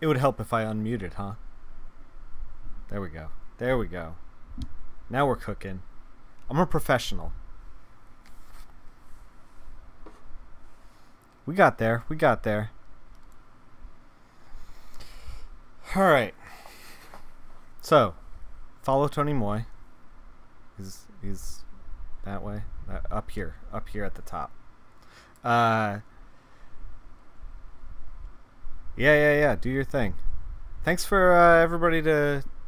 It would help if I unmuted, huh? There we go. There we go. Now we're cooking. I'm a professional. We got there. We got there. All right. So, follow Tony Moy. He's that way. Up here at the top. Yeah. Do your thing. Thanks for everybody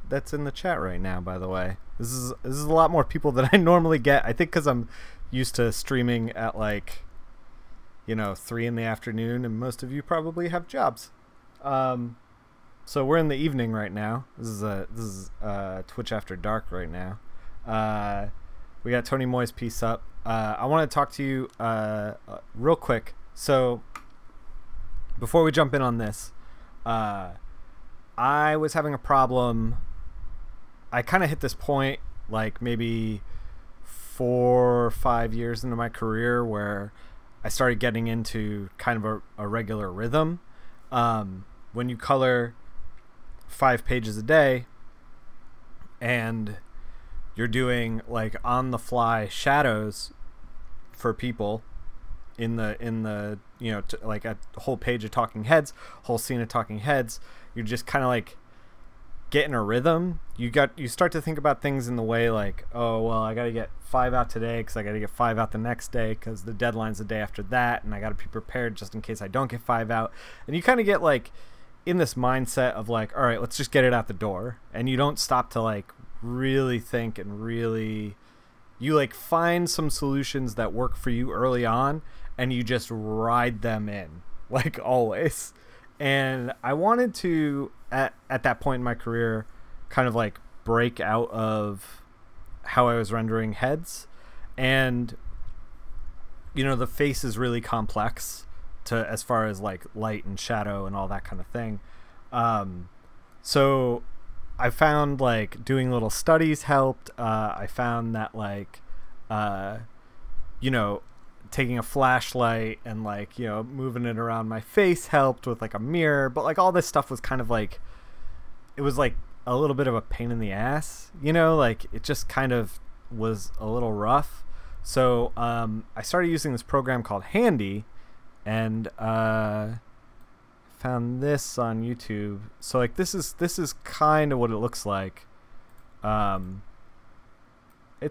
that's in the chat right now. By the way, this is a lot more people than I normally get. I think because I'm used to streaming at 3 in the afternoon, and most of you probably have jobs. So we're in the evening right now. This is Twitch After Dark right now. We got Tony Moy's piece up. I want to talk to you real quick. So before we jump in on this, I was having a problem. I kind of hit this point maybe 4 or 5 years into my career where I started getting into kind of a regular rhythm. When you color 5 pages a day and you're doing on the fly shadows for people in the a whole page of talking heads, whole scene of talking heads, you're just kind of getting a rhythm. You start to think about things in the way oh well, I got to get 5 out today because I got to get 5 out the next day because the deadline's the day after that, and I got to be prepared just in case I don't get 5 out. And you kind of get in this mindset of all right, let's just get it out the door, and you don't stop to really think and really you find some solutions that work for you early on, and you just ride them in always. And I wanted to at that point in my career kind of break out of how I was rendering heads. And the face is really complex to as far as light and shadow and all that kind of thing. So I found doing little studies helped. I found that taking a flashlight and moving it around my face helped with a mirror, but all this stuff was kind of it was a little bit of a pain in the ass, it just kind of was a little rough. So I started using this program called Handy, and found this on YouTube. So this is kind of what it looks like. It's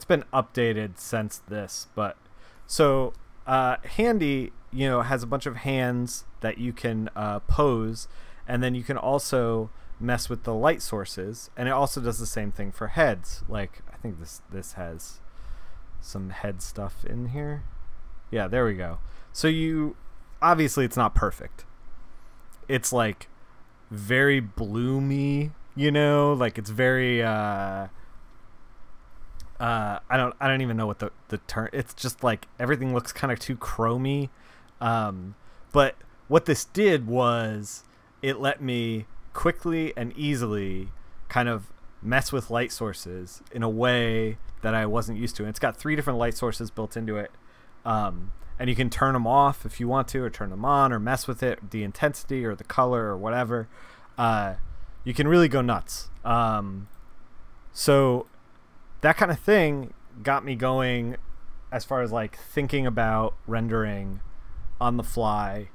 been updated since this, but so Handy has a bunch of hands that you can pose, and then you can also mess with the light sources, and it also does the same thing for heads. I think this has some head stuff in here. Yeah, there we go. So you obviously it's not perfect. It's very bloomy, it's very I don't even know what the term. It's just everything looks kind of too chromy. But what this did was it let me quickly and easily kind of mess with light sources in a way that I wasn't used to. And it's got 3 different light sources built into it. And you can turn them off if you want to, or turn them on, or mess with it, the intensity or the color or whatever. You can really go nuts. So that kind of thing got me going as far as thinking about rendering on the fly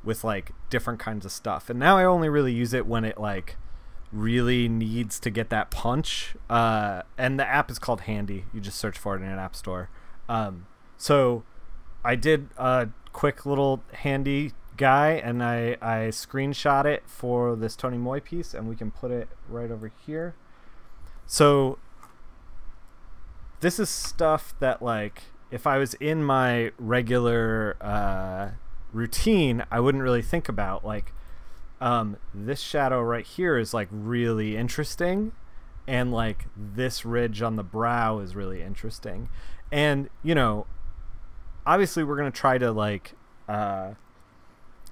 with different kinds of stuff. And now I only really use it when it really needs to get that punch. And the app is called Handy. You just search for it in an app store. So I did a quick little Handy guy, and I screenshot it for this Tony Moy piece, and we can put it right over here. So this is stuff that if I was in my regular routine, I wouldn't really think about. This shadow right here is really interesting, and this ridge on the brow is really interesting. And obviously we're going to try to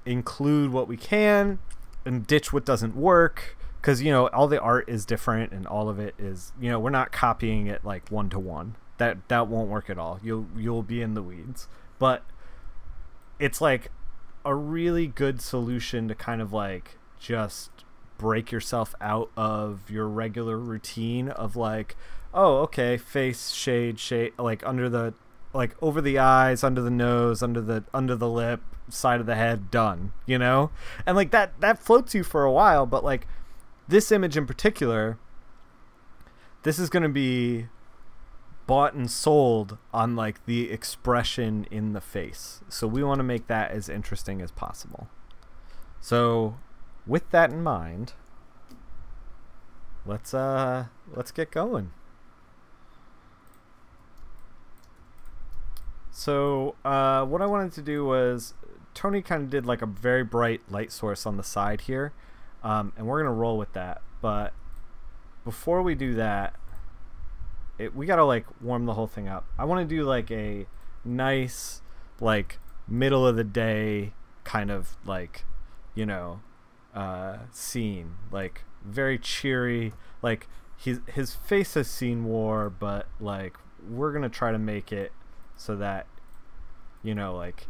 include what we can and ditch what doesn't work, because all the art is different, and all of it is, we're not copying it one to one. That won't work at all. You'll be in the weeds. But it's a really good solution to kind of just break yourself out of your regular routine of like, oh, okay, face, shade, like under the, like over the eyes, under the nose, under the lip, side of the head, done, you know? And like that floats you for a while, but like this image in particular, this is going to be bought and sold on like the expression in the face. So we want to make that as interesting as possible. So with that in mind, let's get going. So what I wanted to do was, Tony kind of did like a very bright light source on the side here, and we're gonna roll with that. But before we do that, we gotta like warm the whole thing up. I want to do like a nice, like middle of the day kind of like, you know, scene, like very cheery. Like his face has seen war, but like we're gonna try to make it so that, you know, like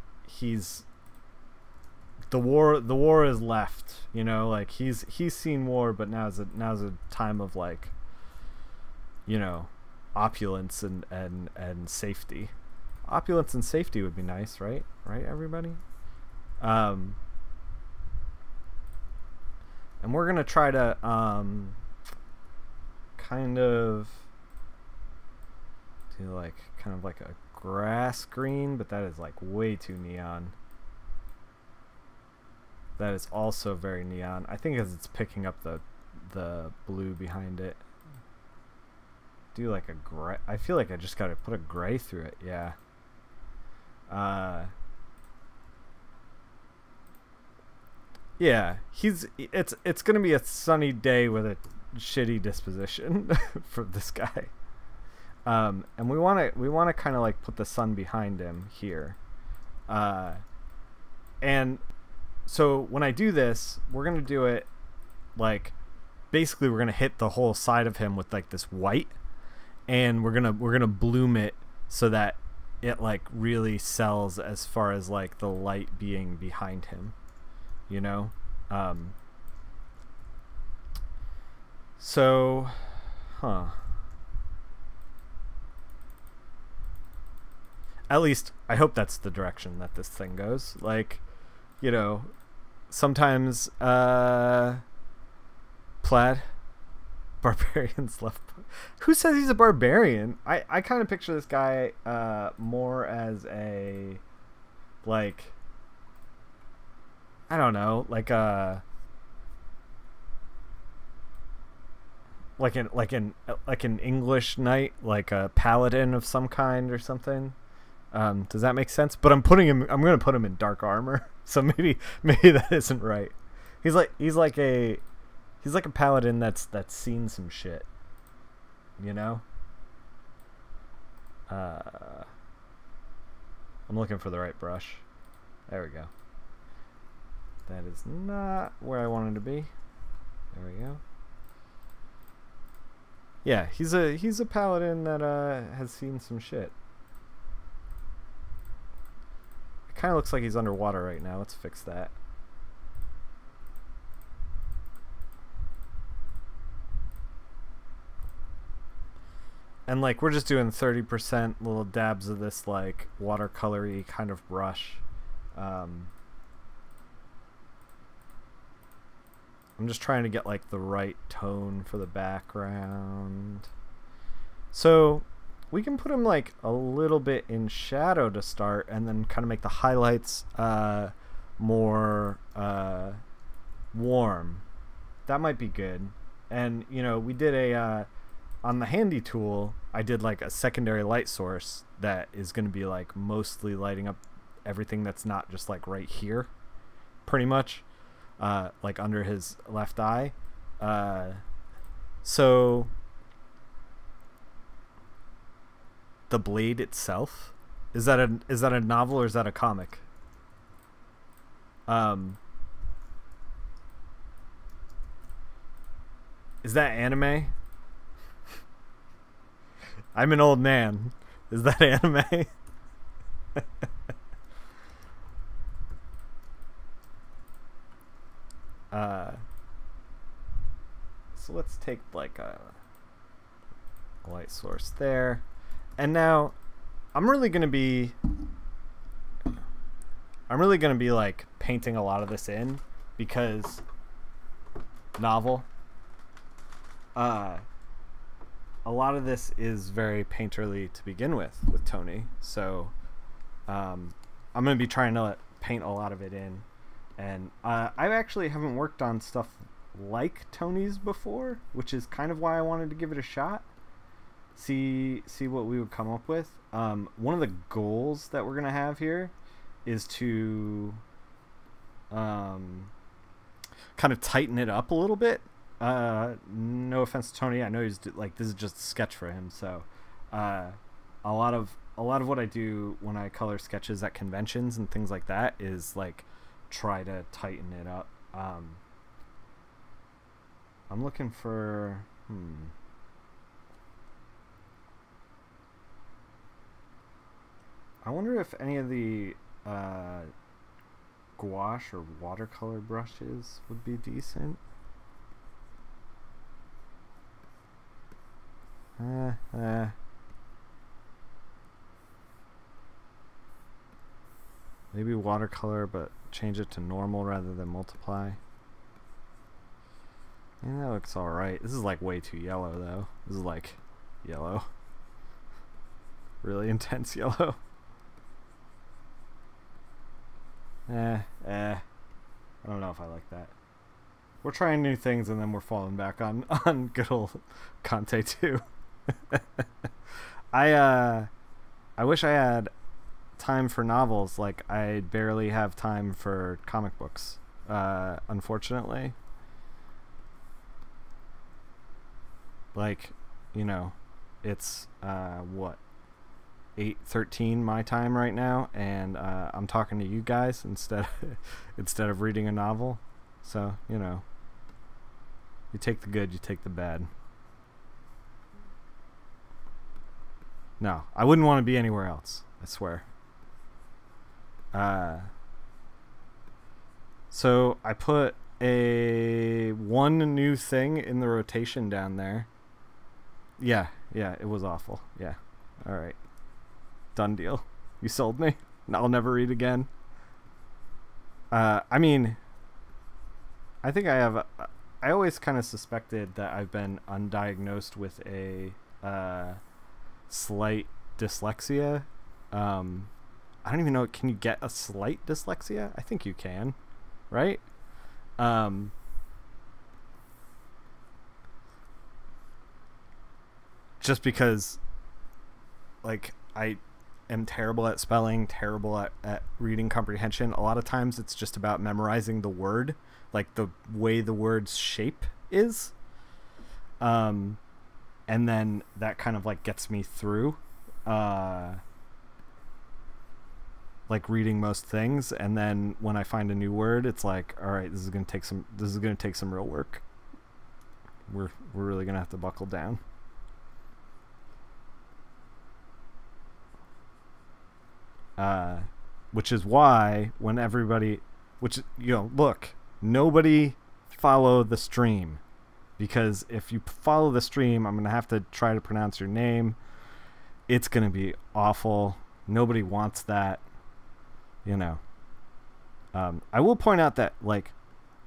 the war is left, you know, like he's seen war, but now's a time of like, you know, opulence and safety. Opulence and safety would be nice, right everybody? And we're gonna try to kind of do like kind of like a grass green, but that is like way too neon. That is also very neon. I think as it's picking up the blue behind it. Do like a gray. I feel like I just gotta put a gray through it. Yeah. Yeah. It's gonna be a sunny day with a shitty disposition for this guy. And we wanna kind of like put the sun behind him here. And so when I do this, we're gonna do it like, basically we're gonna hit the whole side of him with like this white, and we're gonna bloom it so that it like really sells as far as like the light being behind him, you know. So at least I hope that's the direction that this thing goes. Like, you know, sometimes plaid barbarians left. Who says he's a barbarian? I kind of picture this guy more as a, like, I don't know, like a like an English knight, like a paladin of some kind or something. Does that make sense? But I'm gonna put him in dark armor, so maybe that isn't right. He's like a paladin that's seen some shit, you know. I'm looking for the right brush. There we go. That is not where I wanted to be. There we go. Yeah, he's a paladin that has seen some shit. It kind of looks like he's underwater right now. Let's fix that. And like we're just doing 30% little dabs of this like watercolory kind of brush. I'm just trying to get like the right tone for the background. So we can put him like a little bit in shadow to start, and then kind of make the highlights more warm. That might be good. And you know, we did a on the handy tool, I did like a secondary light source that is going to be like mostly lighting up everything that's not just like right here, pretty much, like under his left eye. So the blade itself, is that a novel or is that a comic? Is that anime? I'm an old man. Is that anime? So let's take like a light source there. And now I'm really going to be like painting a lot of this in because novel. A lot of this is very painterly to begin with Tony. So I'm going to be trying to paint a lot of it in. And I actually haven't worked on stuff like Tony's before, which is kind of why I wanted to give it a shot. See what we would come up with. One of the goals that we're going to have here is to kind of tighten it up a little bit. No offense to Tony, I know he's like, this is just a sketch for him, so a lot of what I do when I color sketches at conventions and things like that is like try to tighten it up. I'm looking for I wonder if any of the gouache or watercolor brushes would be decent. Maybe watercolor, but change it to normal rather than multiply. Yeah, that looks alright. This is like way too yellow though. This is like yellow. Really intense yellow. I don't know if I like that. We're trying new things and then we're falling back on good old Conte 2. I wish I had time for novels. Like, I barely have time for comic books, unfortunately. Like, you know, it's what, 8:13 my time right now, and I'm talking to you guys instead of reading a novel. So, you know, you take the good, you take the bad. No, I wouldn't want to be anywhere else, I swear. So I put one new thing in the rotation down there. Yeah, it was awful. Yeah, all right. Done deal. You sold me. I'll never read again. I mean, I think I always kind of suspected that I've been undiagnosed with a slight dyslexia. I don't even know. Can you get a slight dyslexia? I think you can, right? Just because, like, I am terrible at spelling, terrible at reading comprehension. A lot of times it's just about memorizing the word, like the way the word's shape is. And then that kind of like gets me through like reading most things, and then when I find a new word, it's like, all right, this is going to take some real work. We're really going to have to buckle down. Which is why when everybody, look, nobody follow the stream, because if you follow the stream, I'm going to have to try to pronounce your name. It's going to be awful. Nobody wants that, you know. I will point out that, like,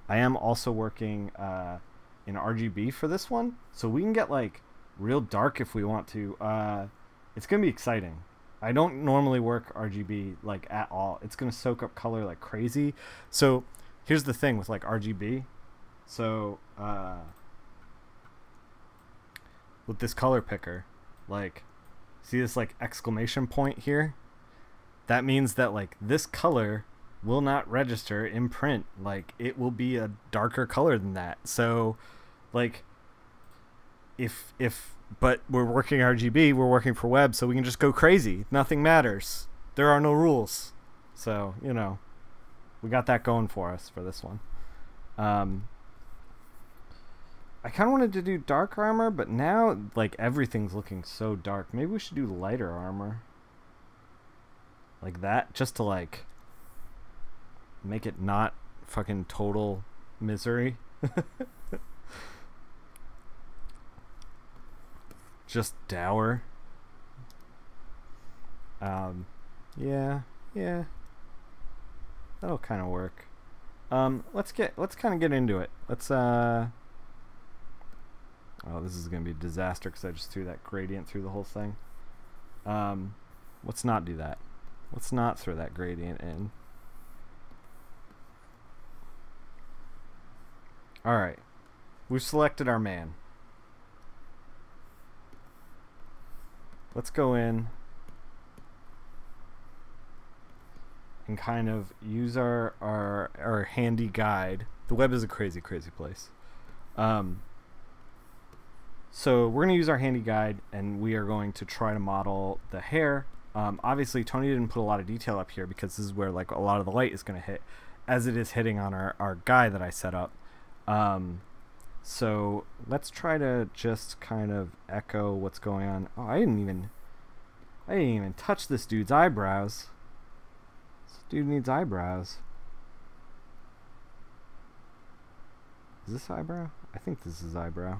I am also working in RGB for this one, so we can get like real dark if we want to. It's going to be exciting. I don't normally work RGB like at all. It's going to soak up color like crazy. So here's the thing with like RGB. So with this color picker, like, see this like exclamation point here? That means that like this color will not register in print. Like, it will be a darker color than that. So like but we're working RGB, we're working for web, so we can just go crazy. Nothing matters. There are no rules. So, you know, we got that going for us for this one. I kind of wanted to do dark armor, but now, like, everything's looking so dark. Maybe we should do lighter armor. Like that, just to, like, make it not fucking total misery. just dour. Yeah, yeah, that'll kind of work. Let's kind of get into it. Oh, this is gonna be a disaster because I just threw that gradient through the whole thing. Let's not do that. Let's not throw that gradient in. All right, we've selected our man. Let's go in and kind of use our handy guide. The web is a crazy place. So we're going to use our handy guide, and we are going to try to model the hair. Obviously, Tony didn't put a lot of detail up here because this is where like a lot of the light is going to hit, as it is hitting on our guy that I set up. So let's try to just kind of echo what's going on. Oh, I didn't even touch this dude's eyebrows. This dude needs eyebrows. Is this eyebrow? I think this is eyebrow.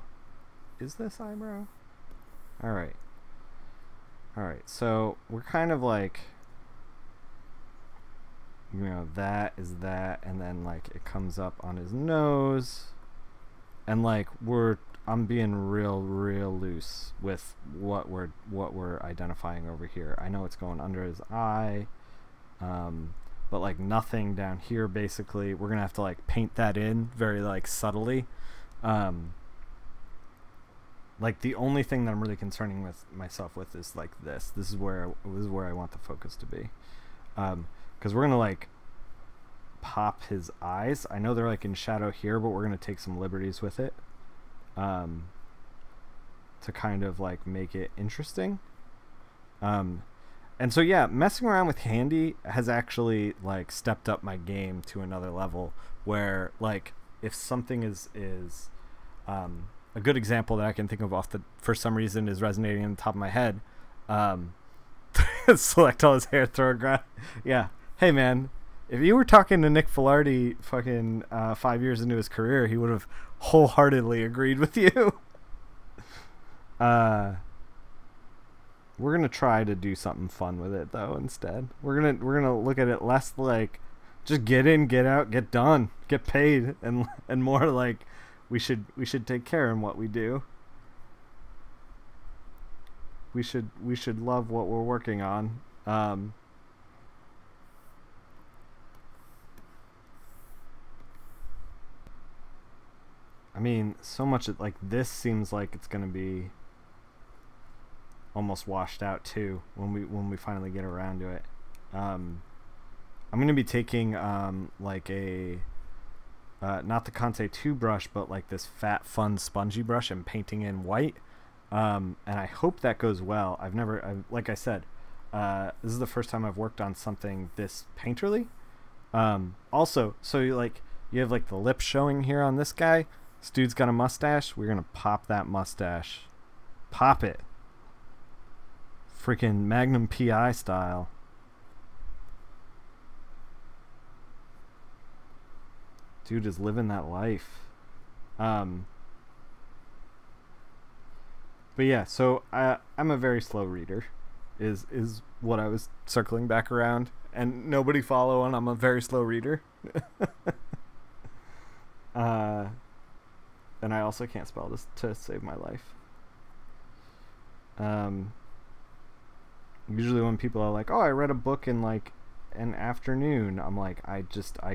Is this eyebrow? Alright. Alright, so we're kind of like, you know, that is that, and then like it comes up on his nose. And like I'm being real loose with what we're identifying over here. I know it's going under his eye, but like nothing down here. Basically, we're gonna have to like paint that in very like subtly. Like the only thing that I'm really concerning with myself with is like this. This is where I want the focus to be, because we're gonna like pop his eyes. I know they're like in shadow here, but we're gonna take some liberties with it, to kind of like make it interesting. And so yeah, messing around with handy has actually like stepped up my game to another level, where like if something is a good example that I can think of for some reason is resonating in the top of my head. Select all his hair, throw a ground. Yeah. Hey man, if you were talking to Nick Filardi fucking 5 years into his career, he would have wholeheartedly agreed with you. We're gonna try to do something fun with it though. Instead, we're gonna look at it less like just get in, get out, get done, get paid, and more like we should take care in what we do. We should love what we're working on. I mean, so much like this seems like it's gonna be almost washed out too when we finally get around to it. I'm gonna be taking like a not the Conte 2 brush, but like this fat fun spongy brush and painting in white, and I hope that goes well. Like I said, this is the first time I've worked on something this painterly. Also, so you have like the lips showing here on this guy. This dude's got a mustache. We're gonna pop that mustache. Pop it. Freaking Magnum PI style. Dude is living that life. But yeah, so I'm a very slow reader is what I was circling back around, and nobody follow, and I'm a very slow reader. And I also can't spell this to save my life. Usually when people are like, oh, I read a book in like an afternoon, I'm like, I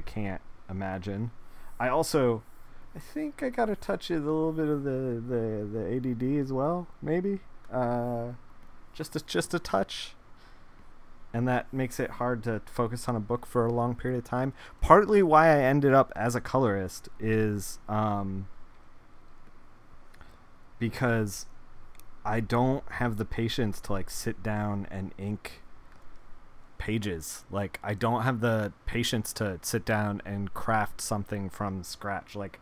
can't imagine. I think I got to touch a little bit of the ADD as well, maybe. Just a touch. And that makes it hard to focus on a book for a long period of time. Partly why I ended up as a colorist is because I don't have the patience to like sit down and ink pages. Like I don't have the patience to sit down and craft something from scratch. Like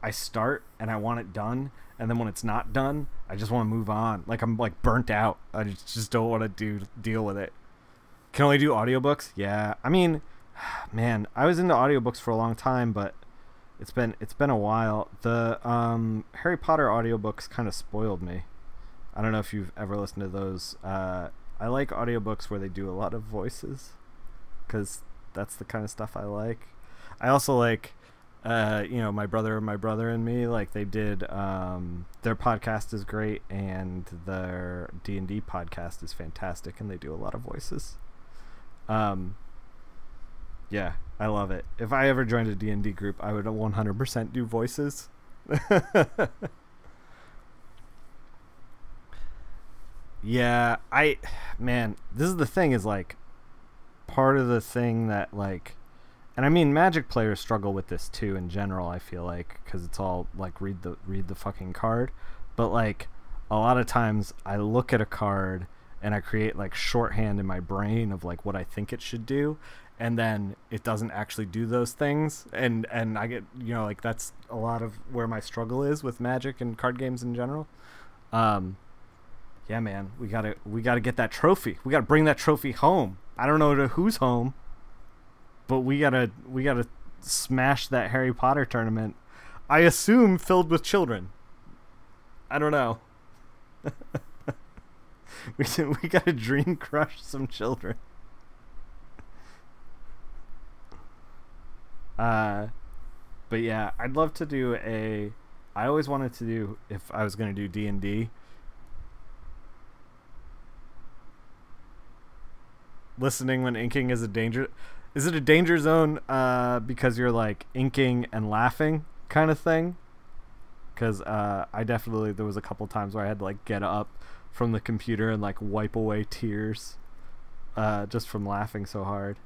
I start and I want it done, and then when it's not done, I just want to move on. Like I'm like burnt out. I just don't want to deal with it. Can only do audiobooks? Yeah. I mean, man, I was into audiobooks for a long time, but it's been a while. The Harry Potter audiobooks kind of spoiled me. I don't know if you've ever listened to those. I like audiobooks where they do a lot of voices, because that's the kind of stuff I like. I also like, my brother and me, like they did, their podcast is great, and their D&D podcast is fantastic, and they do a lot of voices. Yeah, I love it. If I ever joined a D&D group, I would 100% do voices. Yeah, man, this is the thing, is like part of the thing that, like, and I mean, Magic players struggle with this too in general, I feel like, because it's all like read the fucking card. But like a lot of times I look at a card and I create like shorthand in my brain of like what I think it should do, and then it doesn't actually do those things, and I get, like, that's a lot of where my struggle is with Magic and card games in general. Yeah, man, we gotta get that trophy. We gotta bring that trophy home. I don't know to whose home, but we gotta smash that Harry Potter tournament. I assume filled with children. I don't know. we gotta dream crush some children. But yeah, I'd love to do I always wanted to do, if I was gonna do D&D, listening when inking is a danger. Is it a danger zone because you're like inking and laughing kind of thing? Because I definitely, there was a couple times where I had to like get up from the computer and like wipe away tears just from laughing so hard.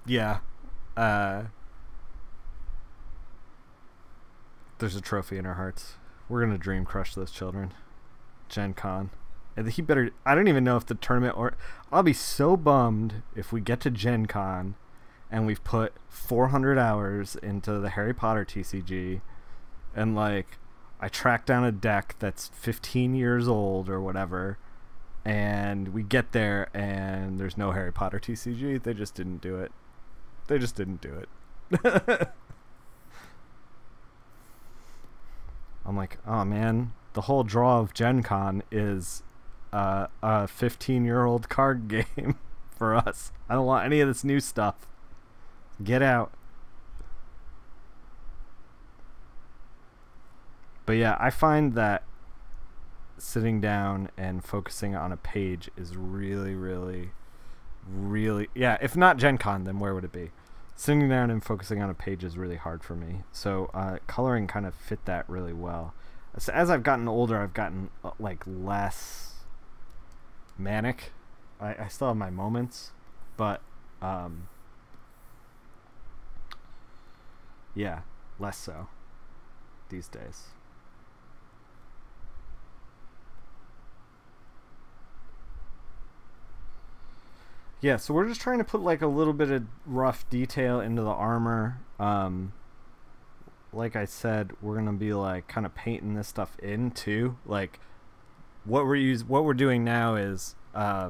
Yeah. There's a trophy in our hearts. We're gonna dream crush those children. Gen Con. And he better, I don't even know if the tournament, or I'll be so bummed if we get to Gen Con and we've put 400 hours into the Harry Potter TCG, and like I track down a deck that's 15 years old or whatever, and we get there and there's no Harry Potter TCG. They just didn't do it. They just didn't do it. I'm like, oh man, the whole draw of Gen Con is a 15-year-old card game for us. I don't want any of this new stuff. Get out. But yeah, I find that sitting down and focusing on a page is really, really, really, yeah, if not Gen Con, then where would it be? Sitting down and focusing on a page is really hard for me. So coloring kind of fit that really well. So as I've gotten older, I've gotten like less manic. I still have my moments, but yeah, less so these days. Yeah, so we're just trying to put like a little bit of rough detail into the armor. Like I said, we're gonna be like kind of painting this stuff in too. Like what we're doing now is yeah,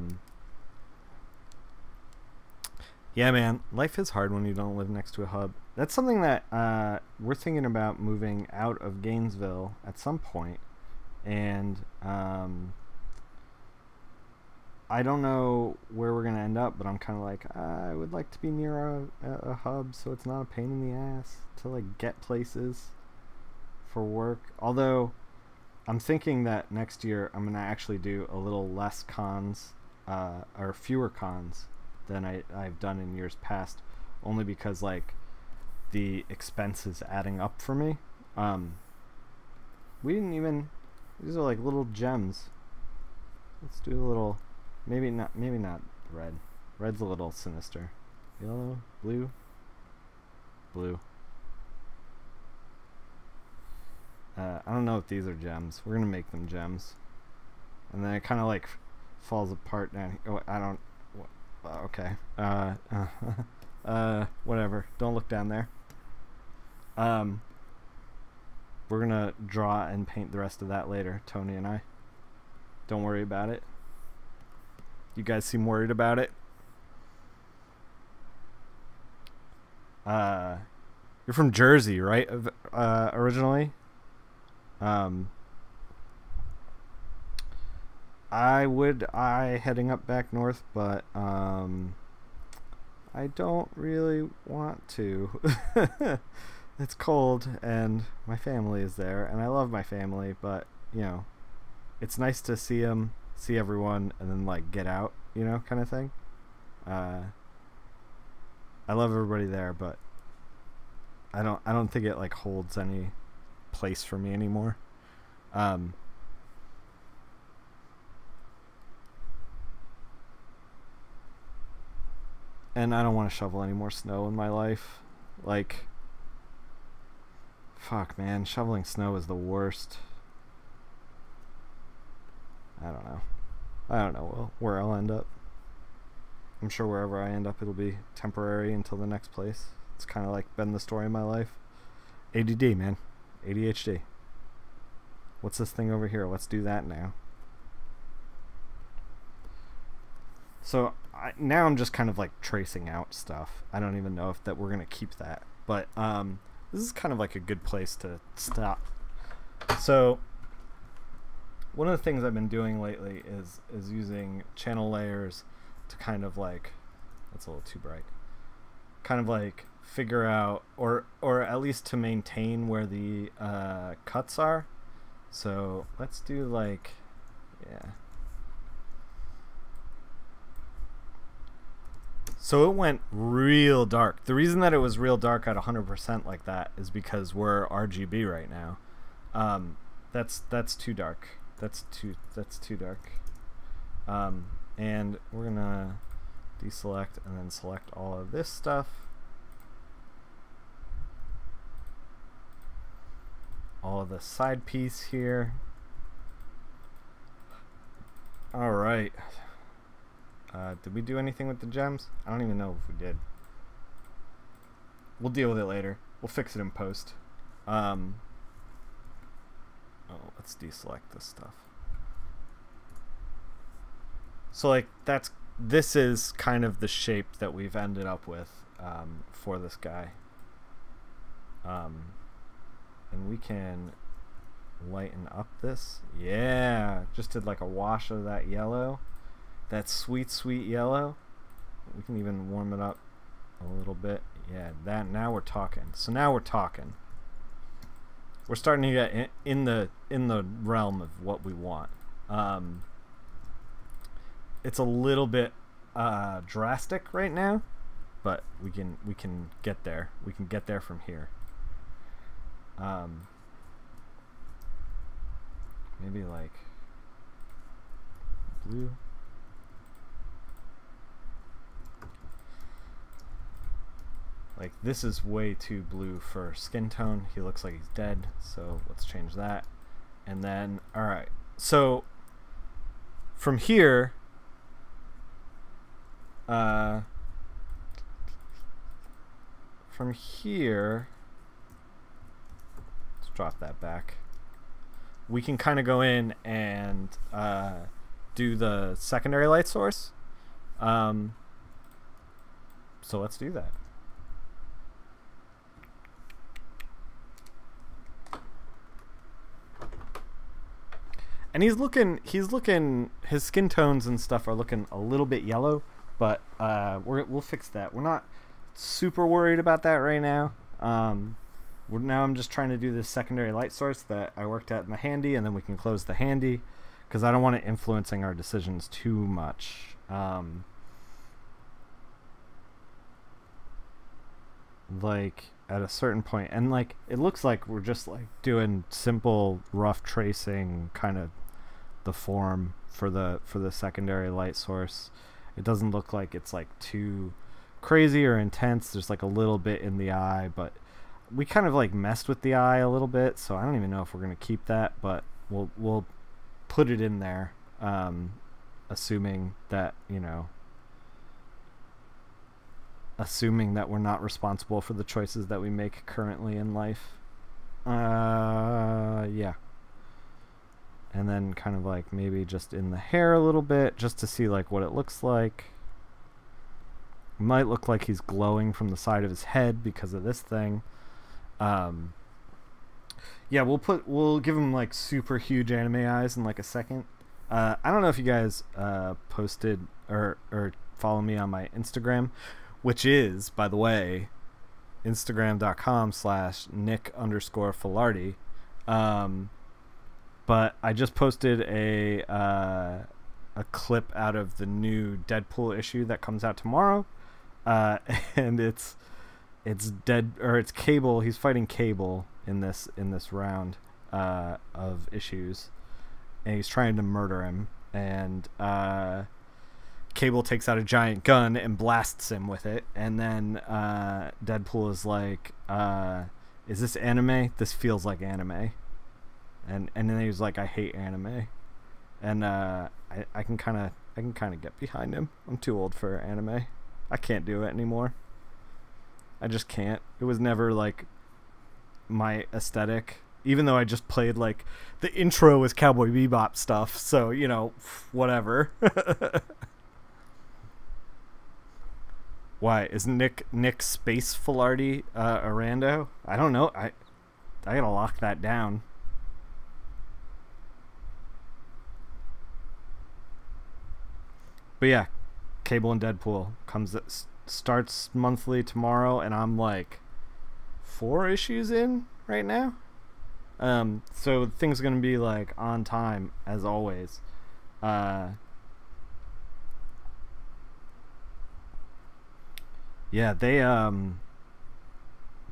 man, life is hard when you don't live next to a hub. That's something that we're thinking about moving out of Gainesville at some point, and I don't know where we're gonna end up, but I'm kind of like, I would like to be near a hub, so it's not a pain in the ass to like get places for work. Although I'm thinking that next year I'm gonna actually do a little less cons, or fewer cons than I've done in years past, only because like the expense is adding up for me. We didn't even, these are like little gems. Let's do a little. Maybe not red. Red's a little sinister. Yellow, blue, blue. I don't know if these are gems. We're gonna make them gems, and then it kind of like falls apart down here. Oh, I don't. Okay. Whatever. Don't look down there. We're gonna draw and paint the rest of that later, Tony and I. Don't worry about it. You guys seem worried about it. Uh, you're from Jersey, right? Originally. Um, I heading up back north, but I don't really want to. It's cold, and my family is there, and I love my family, but you know, it's nice to see them, see everyone, and then like get out, you know, kind of thing. Uh, I love everybody there, but I don't think it like holds any place for me anymore. Um, and I don't want to shovel any more snow in my life. Like, fuck, man, shoveling snow is the worst. I don't know. I don't know where I'll end up. I'm sure wherever I end up, it'll be temporary until the next place. It's kind of like been the story of my life. ADD, man. ADHD. What's this thing over here? Let's do that now. So now I'm just kind of like tracing out stuff. I don't even know if that we're gonna keep that, but this is kind of like a good place to stop. So one of the things I've been doing lately is using channel layers to kind of like, that's a little too bright, kind of like figure out or at least to maintain where the cuts are. So let's do like, yeah. So it went real dark. The reason that it was real dark at 100% like that is because we're RGB right now. That's too dark. That's too dark. And we're gonna deselect and then select all of this stuff. All of the side piece here. All right. Did we do anything with the gems? I don't even know if we did. We'll deal with it later. We'll fix it in post. Oh, let's deselect this stuff. So like this is kind of the shape that we've ended up with for this guy. And we can lighten up this. Yeah, just did like a wash of that yellow. That sweet, sweet yellow. We can even warm it up a little bit. Yeah, now we're talking. So now we're talking. We're starting to get in the realm of what we want. It's a little bit drastic right now, but we can get there. We can get there from here. Maybe like blue. Like this is way too blue for skin tone. He looks like he's dead, so let's change that. And then, all right. So from here, let's drop that back. We can kind of go in and do the secondary light source. So let's do that. And he's looking, his skin tones and stuff are looking a little bit yellow, but we'll fix that. We're not super worried about that right now. Now I'm just trying to do this secondary light source that I worked at in the handy, and then we can close the handy, because I don't want it influencing our decisions too much. Like at a certain point, and like it looks like we're just like doing simple rough tracing, kind of the form for the secondary light source. It doesn't look like it's like too crazy or intense. There's like a little bit in the eye, but we kind of like messed with the eye a little bit, so I don't even know if we're gonna keep that, but we'll put it in there, assuming that, you know, assuming that we're not responsible for the choices that we make currently in life. Yeah. And then kind of like maybe just in the hair a little bit, just to see like what it looks like. might look like he's glowing from the side of his head because of this thing. Yeah, we'll give him like super huge anime eyes in like a second. I don't know if you guys posted or follow me on my Instagram, which is, by the way, Instagram.com/Nick_Filardi. But I just posted a clip out of the new Deadpool issue that comes out tomorrow, and it's Cable. He's fighting Cable in this round of issues, and he's trying to murder him, and Cable takes out a giant gun and blasts him with it, and then Deadpool is like, is this anime? This feels like anime. And then he was like, I hate anime. And I can kind of get behind him. I'm too old for anime. I can't do it anymore. I just can't. It was never like my aesthetic, even though I just played like the intro was Cowboy Bebop stuff, so you know, whatever. Why is Nick Space Filardi a rando? I don't know. I gotta lock that down. But yeah, Cable and Deadpool starts monthly tomorrow, and I'm like 4 issues in right now. So things are gonna be like on time as always. Yeah, they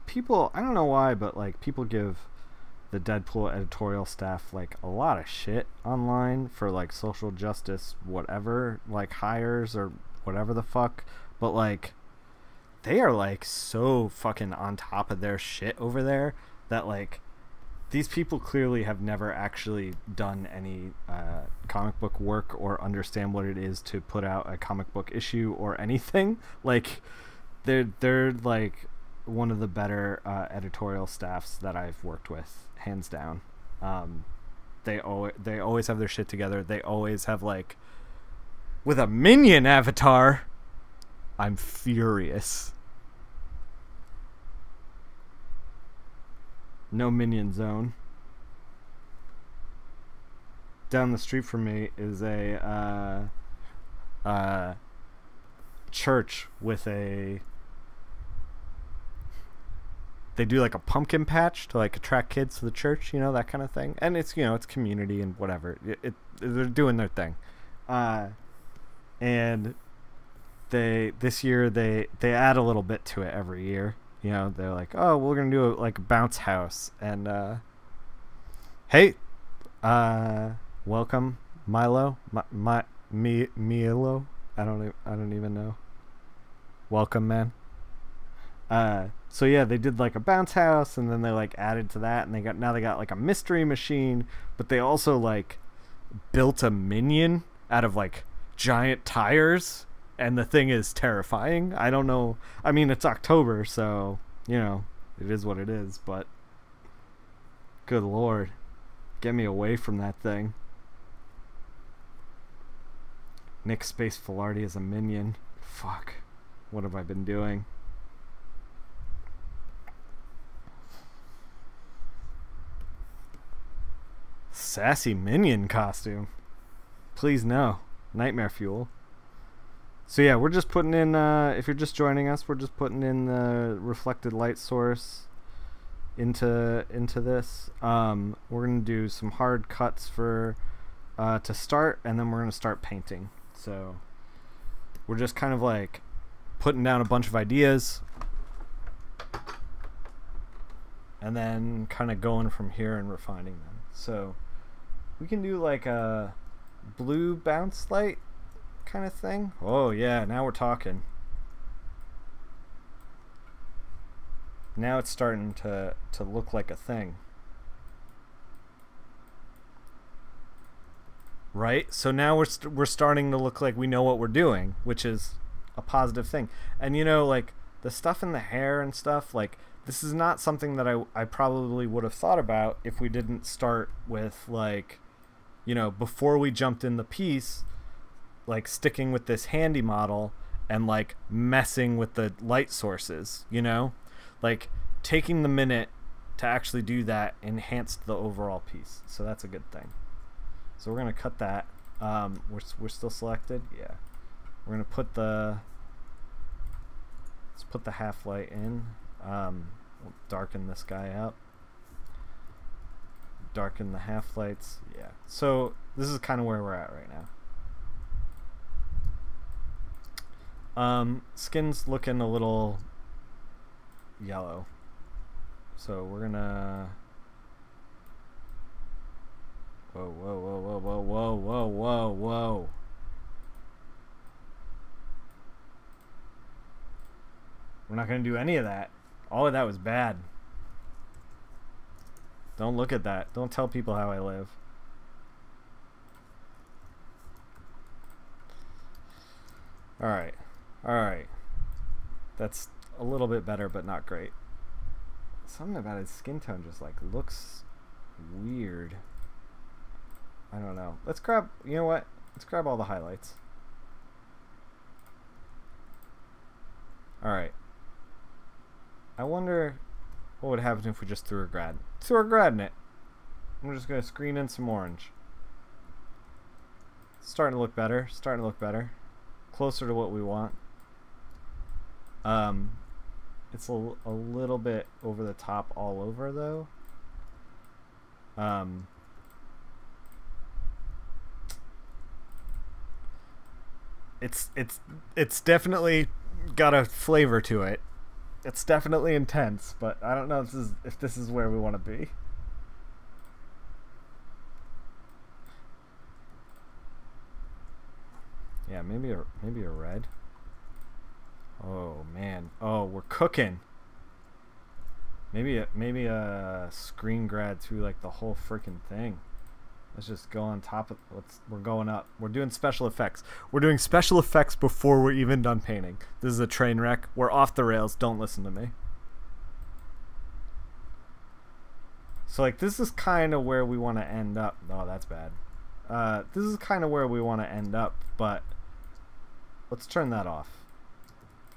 people, I don't know why, but like people give the Deadpool editorial staff like a lot of shit online for like social justice whatever, like hires or whatever the fuck, but like they are like so fucking on top of their shit over there that like these people clearly have never actually done any comic book work or understand what it is to put out a comic book issue or anything. Like they're like one of the better editorial staffs that I've worked with, hands down. They always have their shit together. They always have like, with a Minion avatar, I'm furious. No Minion zone. Down the street from me is a church with a, they do like a pumpkin patch to like attract kids to the church, you know, that kind of thing. And it's, you know, it's community and whatever. They're doing their thing. And this year they add a little bit to it every year. You know, they're like, oh, we're gonna do like a bounce house, and hey, welcome Milo, Milo. I don't even know. Welcome, man. So yeah, they did like a bounce house, and then they like added to that, and they got like a mystery machine, but they also like built a minion out of like giant tires, and the thing is terrifying. I don't know. I mean, it's October, so you know, it is what it is, but good lord, get me away from that thing. Nick Space Filardi is a minion. Fuck. What have I been doing? Sassy minion costume. Please no. Nightmare fuel. So yeah, we're just putting in, if you're just joining us, we're just putting in the reflected light source into this. We're going to do some hard cuts for to start, and then we're going to start painting. So we're just kind of like putting down a bunch of ideas and then kind of going from here and refining them. So we can do like a blue bounce light kind of thing. Oh yeah, now we're talking. Now it's starting to look like a thing. Right? So now we're starting to look like we know what we're doing, which is a positive thing. And you know, like the stuff in the hair and stuff, like this is not something that I probably would have thought about if we didn't start with, like, you know, before we jumped in the piece, like sticking with this handy model and like messing with the light sources, you know, like taking the minute to actually do that enhanced the overall piece. So that's a good thing. So we're going to cut that. We're still selected. Yeah. We're going to put let's put the half light in. We'll darken this guy up. Darken the half lights. Yeah. So this is kind of where we're at right now. Skin's looking a little yellow. So we're gonna. Whoa, whoa, whoa, whoa, whoa, whoa, whoa, whoa, whoa. We're not gonna do any of that. All of that was bad. Don't look at that. Don't tell people how I live. Alright. Alright. That's a little bit better, but not great. Something about his skin tone just like looks weird. I don't know. Let's grab, you know what? Let's grab all the highlights. Alright. I wonder what would happen if we just threw a grad. Threw a grad in it. I'm just going to screen in some orange. It's starting to look better. Starting to look better. Closer to what we want. It's a little bit over the top all over though. It's definitely got a flavor to it. It's definitely intense, but I don't know if this is where we want to be. Yeah, maybe a red. Oh man. Oh, we're cooking. Maybe a screen grad through like the whole freaking thing. Let's just go on top of. We're going up. We're doing special effects. We're doing special effects before we're even done painting. This is a train wreck. We're off the rails. Don't listen to me. So like this is kind of where we want to end up. Oh, that's bad. This is kind of where we want to end up, but let's turn that off.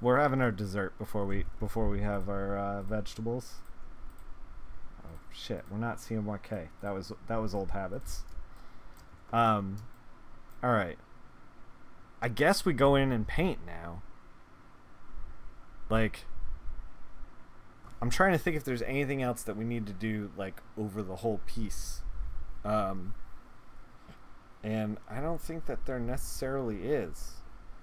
We're having our dessert before we have our vegetables. Oh shit, we're not CMYK. That was old habits. All right. I guess we go in and paint now. Like, I'm trying to think if there's anything else that we need to do like over the whole piece. And I don't think that there necessarily is.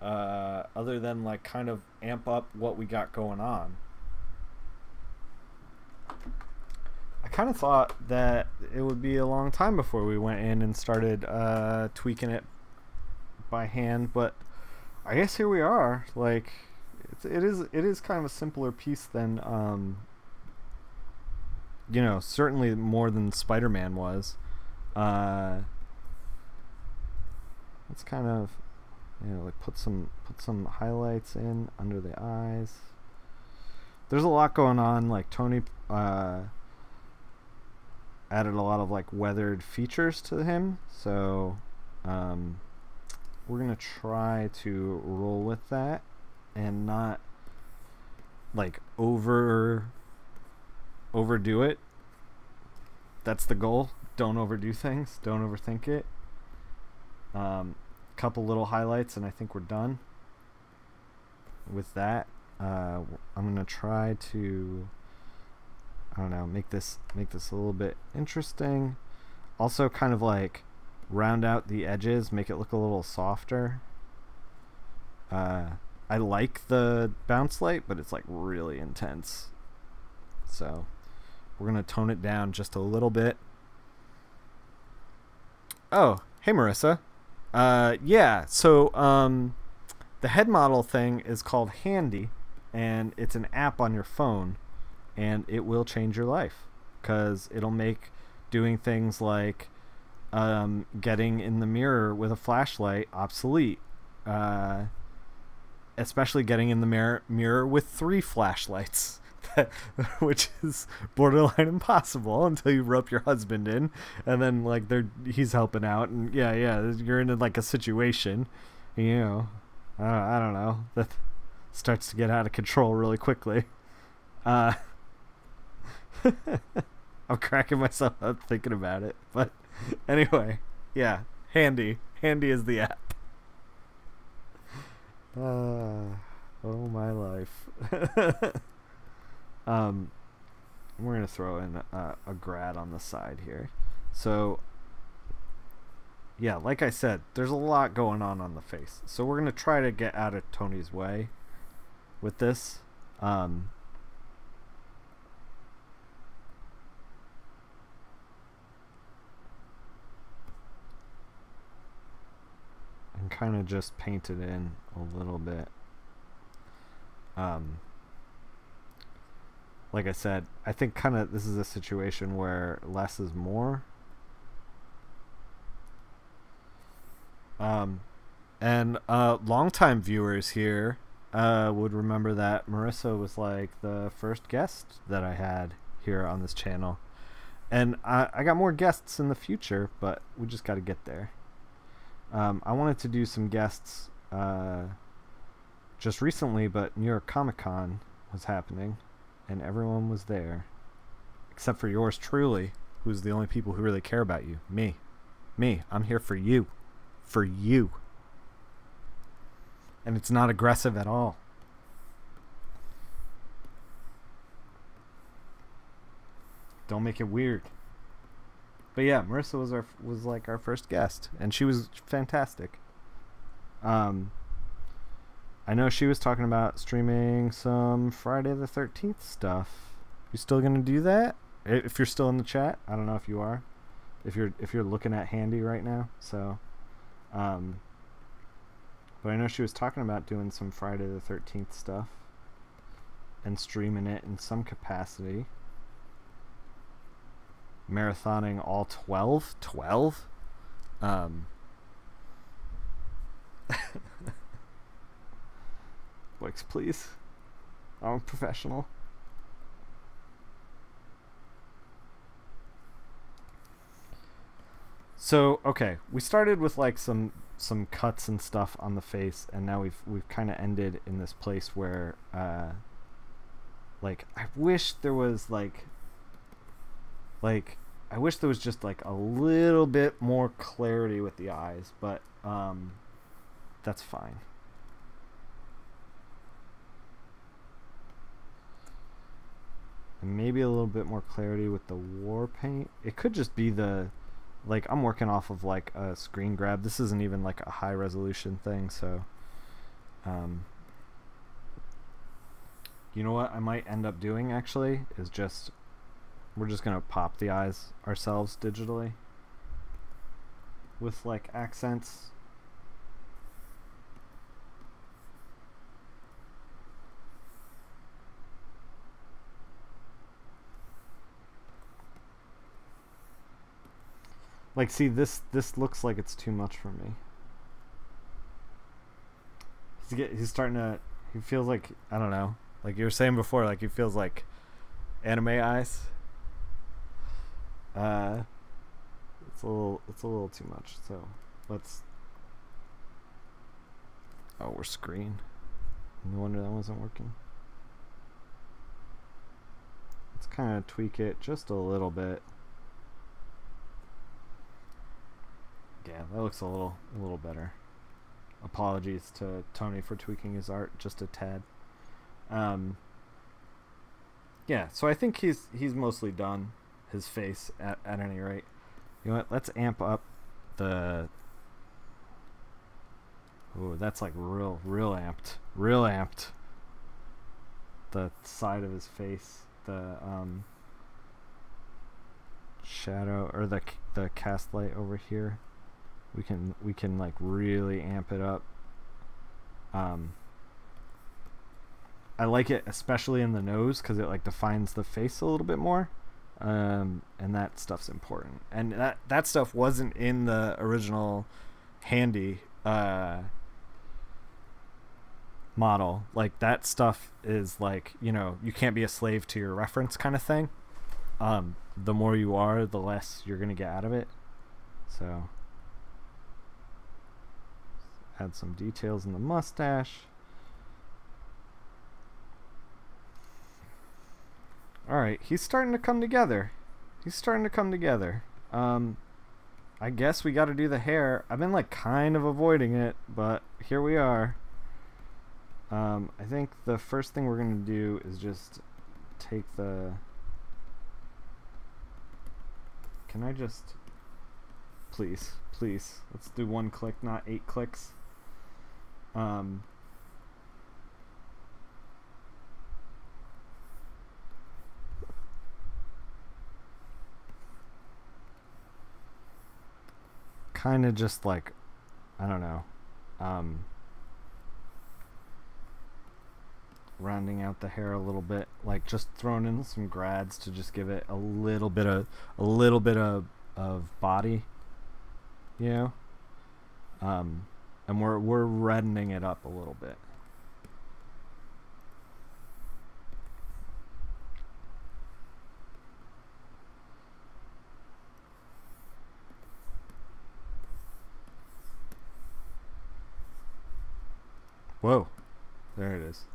Other than like kind of amp up what we got going on. I kind of thought that it would be a long time before we went in and started tweaking it by hand, but I guess here we are. Like it is kind of a simpler piece than you know, certainly more than Spider-Man was. Let's kind of, you know, like put some highlights in under the eyes. There's a lot going on. Like Tony added a lot of like weathered features to him, so we're gonna try to roll with that and not like overdo it. That's the goal. Don't overdo things. Don't overthink it. Couple little highlights and I think we're done with that. I'm gonna try to, I don't know, make this a little bit interesting. Also kind of like round out the edges, make it look a little softer. I like the bounce light, but it's like really intense, so we're gonna tone it down just a little bit. Oh, hey Marissa. Yeah, so the head model thing is called Handy, and it's an app on your phone, and it will change your life because it'll make doing things like getting in the mirror with a flashlight obsolete, especially getting in the mirror with 3 flashlights. Which is borderline impossible until you rope your husband in, and then like he's helping out, and yeah, you're in like a situation, you know, I don't know. That starts to get out of control really quickly. Uh, I'm cracking myself up thinking about it. But anyway, yeah, Handy. Handy is the app. Oh my life. We're gonna throw in a grad on the side here. So yeah, like I said, there's a lot going on the face. So we're gonna try to get out of Tony's way with this. And kind of just paint it in a little bit. Like I said, I think kind of this is a situation where less is more. And longtime viewers here would remember that Marissa was like the first guest that I had here on this channel. And I got more guests in the future, but we just got to get there. I wanted to do some guests just recently, but New York Comic Con was happening, and everyone was there. Except for yours truly, who's the only people who really care about you. Me. I'm here for you. For you. And it's not aggressive at all. Don't make it weird. But yeah, Marissa was like our first guest, and she was fantastic. I know she was talking about streaming some Friday the 13th stuff. You still gonna do that? If you're still in the chat, I don't know if you are. If you're looking at Handy right now, so. But I know she was talking about doing some Friday the 13th stuff and streaming it in some capacity. Marathoning all 12? 12? Wix, please. I'm a professional. So, okay, we started with like some cuts and stuff on the face, and now we've kind of ended in this place where like I wish there was I wish there was just like a little bit more clarity with the eyes, but that's fine. And maybe a little bit more clarity with the war paint. It could just be the, like, I'm working off of like a screen grab. This isn't even like a high resolution thing, so you know what I might end up doing actually is just we're just gonna pop the eyes ourselves digitally with like accents. Like, see, this looks like it's too much for me. He's starting to, he feels like, I don't know, like you were saying before, like he feels like anime eyes. It's a little too much, so let's, oh, we're screen. No wonder that wasn't working. Let's kind of tweak it just a little bit. Yeah, that looks a little better. Apologies to Tony for tweaking his art just a tad. Yeah, so I think he's mostly done his face at any rate. You know what? Let's amp up the. Oh, that's like real amped. The side of his face, the shadow or the cast light over here. We can like really amp it up. I like it especially in the nose because it like defines the face a little bit more, and that stuff's important. And that stuff wasn't in the original Handy model. Like that stuff is like, you know, you can't be a slave to your reference kind of thing. The more you are, the less you're gonna get out of it. So add some details in the mustache. Alright, he's starting to come together. He's starting to come together. I guess we gotta do the hair. I've been like kind of avoiding it, but here we are. I think the first thing we're gonna do is just take the... Can I just... Please, please. Let's do 1 click, not 8 clicks. Kind of just like, I don't know, rounding out the hair a little bit, like just throwing in some grads to just give it a little bit of body, you know. And we're reddening it up a little bit. Whoa, there it is.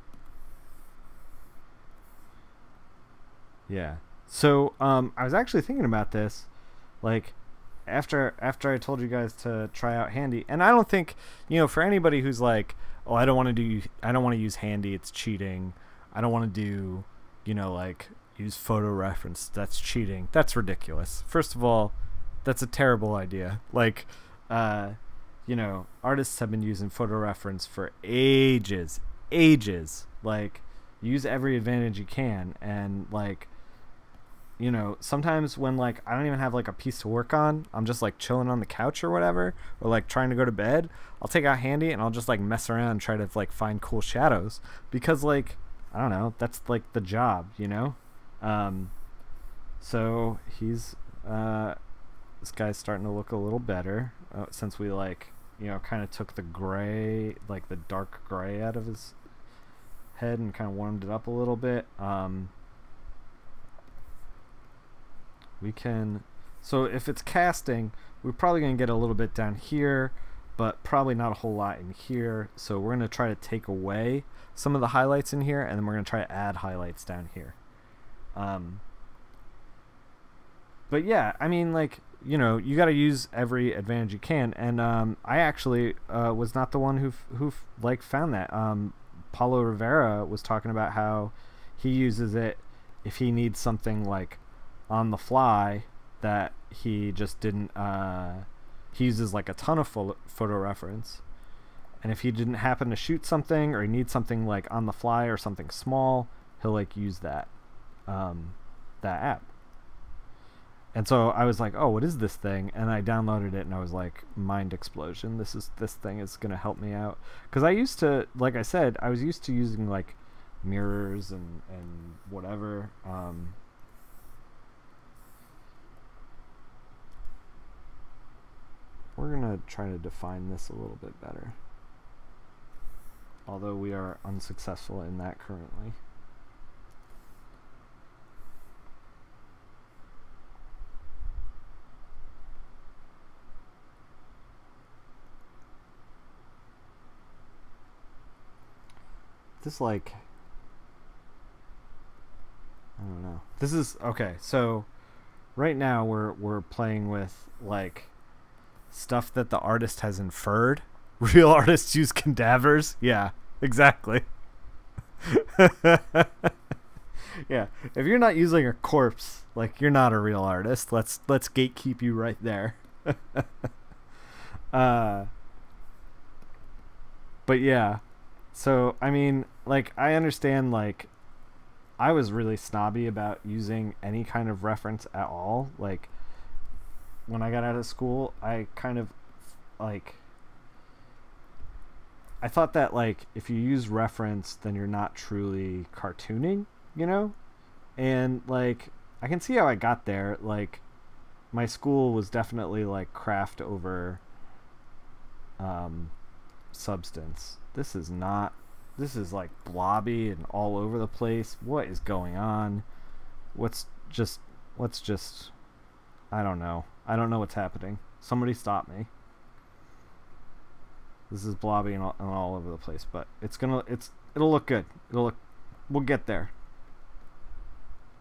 Yeah. So I was actually thinking about this, like after I told you guys to try out Handy, and I don't think, you know, for anybody who's like, oh, I don't want to use Handy, it's cheating. I don't want to do, you know, like use photo reference, that's cheating. That's ridiculous. First of all, that's a terrible idea. Like, you know, artists have been using photo reference for ages. Like, use every advantage you can, and like, you know, sometimes when like I don't even have like a piece to work on, I'm just like chilling on the couch or whatever, or like trying to go to bed, I'll take out Handy and I'll just like mess around and try to like find cool shadows, because like, I don't know, that's like the job, you know. So he's this guy's starting to look a little better since we like, you know, kind of took the gray, like the dark gray out of his head and kind of warmed it up a little bit. We can, so if it's casting, we're probably going to get a little bit down here, but probably not a whole lot in here. So we're going to try to take away some of the highlights in here, and then we're going to try to add highlights down here. But yeah, I mean, like, you know, you got to use every advantage you can, and I actually was not the one who like found that. Paulo Rivera was talking about how he uses it if he needs something like on the fly that he just didn't, he uses like a ton of photo reference, and if he didn't happen to shoot something or he needs something like on the fly or something small, he'll like use that that app. And so I was like, oh, what is this thing? And I downloaded it and I was like, mind explosion, this thing is gonna help me out, because I used to, like I said, I was used to using like mirrors and whatever. We're gonna try to define this a little bit better, although we are unsuccessful in that currently. This, like, I don't know. This is okay. So right now we're playing with like stuff that the artist has inferred. Real artists use cadavers. Yeah, exactly. Yeah, if you're not using a corpse, like, you're not a real artist. Let's gatekeep you right there. But yeah, so I mean, like, I understand, like, I was really snobby about using any kind of reference at all. Like, when I got out of school, I kind of, like, I thought that, like, if you use reference, then you're not truly cartooning, you know? And, like, I can see how I got there. Like, my school was definitely, like, craft over substance. This is not, this is, like, blobby and all over the place. What is going on? Let's just, I don't know. I don't know what's happening. Somebody stop me. This is blobby and all over the place, but it'll look good. We'll get there.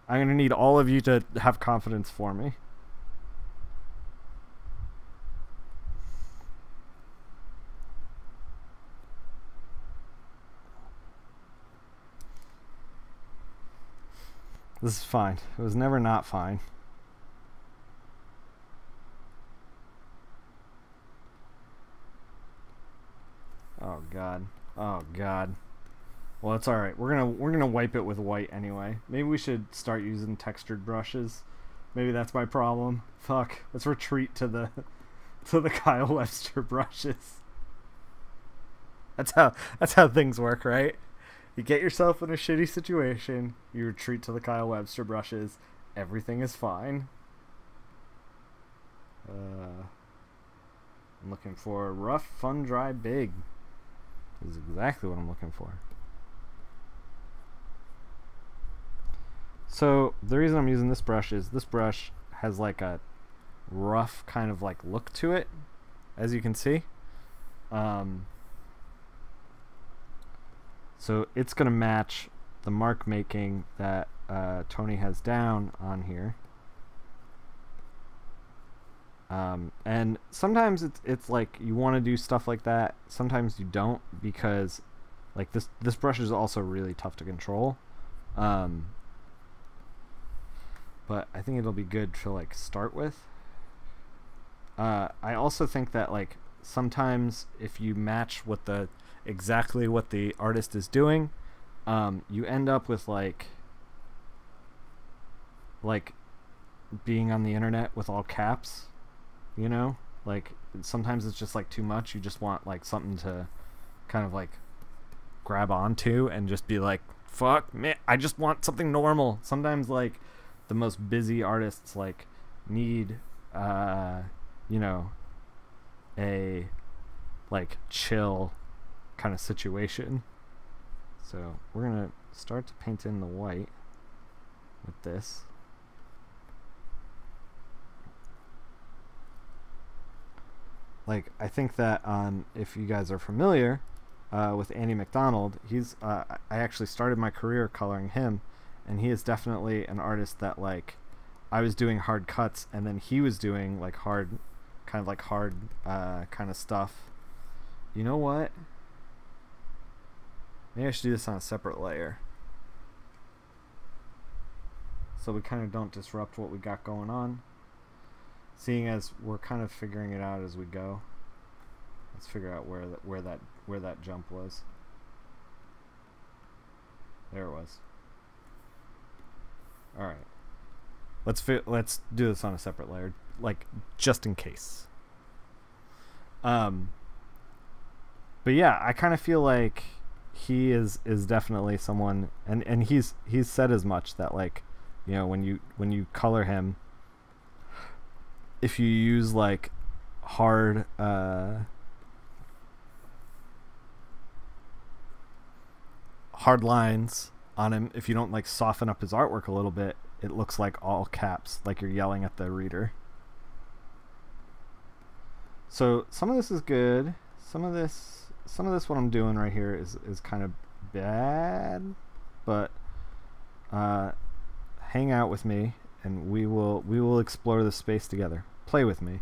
I'm gonna need all of you to have confidence for me. This is fine. It was never not fine. Oh god. Oh god. Well, it's all right. We're gonna wipe it with white anyway. Maybe we should start using textured brushes. Maybe that's my problem. Fuck. Let's retreat to the Kyle Webster brushes. That's how things work, right? You get yourself in a shitty situation, you retreat to the Kyle Webster brushes, everything is fine. I'm looking for rough, fun, dry, big. This is exactly what I'm looking for. So the reason I'm using this brush is this brush has like a rough kind of like look to it, as you can see. So it's going to match the mark making that Tony has down on here. And sometimes it's like you want to do stuff like that. Sometimes you don't, because like this brush is also really tough to control. But I think it'll be good to like start with. I also think that like sometimes if you match exactly what the artist is doing, you end up with like being on the internet with all caps, you know? Like sometimes it's just like too much. You just want like something to kind of like grab onto and just be like, fuck man, I just want something normal. Sometimes like the most busy artists like need you know, a like chill kind of situation. So we're gonna start to paint in the white with this. Like I think that if you guys are familiar with Andy McDonald, he's I actually started my career coloring him, and he is definitely an artist that like I was doing hard cuts and then he was doing like hard kind of stuff. You know what? Maybe I should do this on a separate layer, so we kind of don't disrupt what we got going on, seeing as we're kind of figuring it out as we go. Let's figure out where that jump was. There it was. All right. Let's do this on a separate layer, like just in case. But yeah, I kind of feel like he is definitely someone, and he's said as much, that like, you know, when you color him, if you use like hard lines on him, if you don't like soften up his artwork a little bit, it looks like all caps, like you're yelling at the reader. So some of this is good. Some of this what I'm doing right here is kind of bad, but hang out with me and we will explore this space together. Play with me.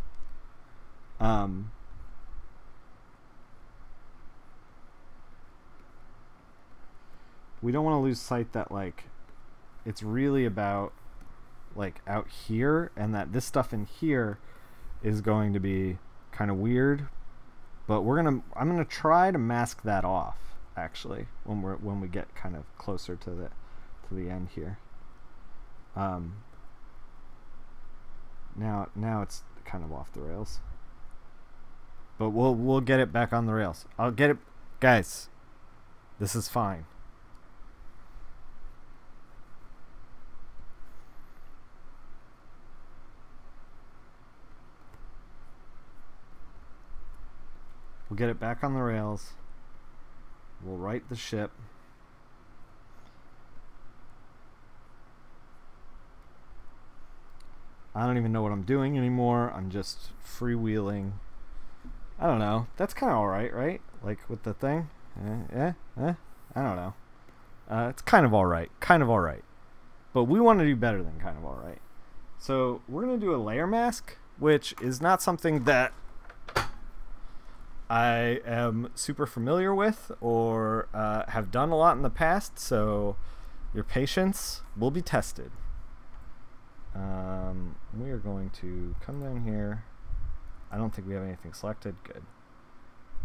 We don't want to lose sight that like it's really about like out here, and that this stuff in here is going to be kind of weird, but I'm gonna try to mask that off actually when we get kind of closer to the end here. Now it's kind of off the rails, but we'll get it back on the rails. I'll get it, guys. This is fine. We'll get it back on the rails. We'll right the ship. I don't even know what I'm doing anymore. I'm just freewheeling. I don't know. That's kind of alright, right? Like with the thing. I don't know. It's kind of alright. Kind of alright. But we want to do better than kind of alright. So we're going to do a layer mask, which is not something that I am super familiar with or have done a lot in the past. So your patience will be tested. We are going to come down here. I don't think we have anything selected. Good.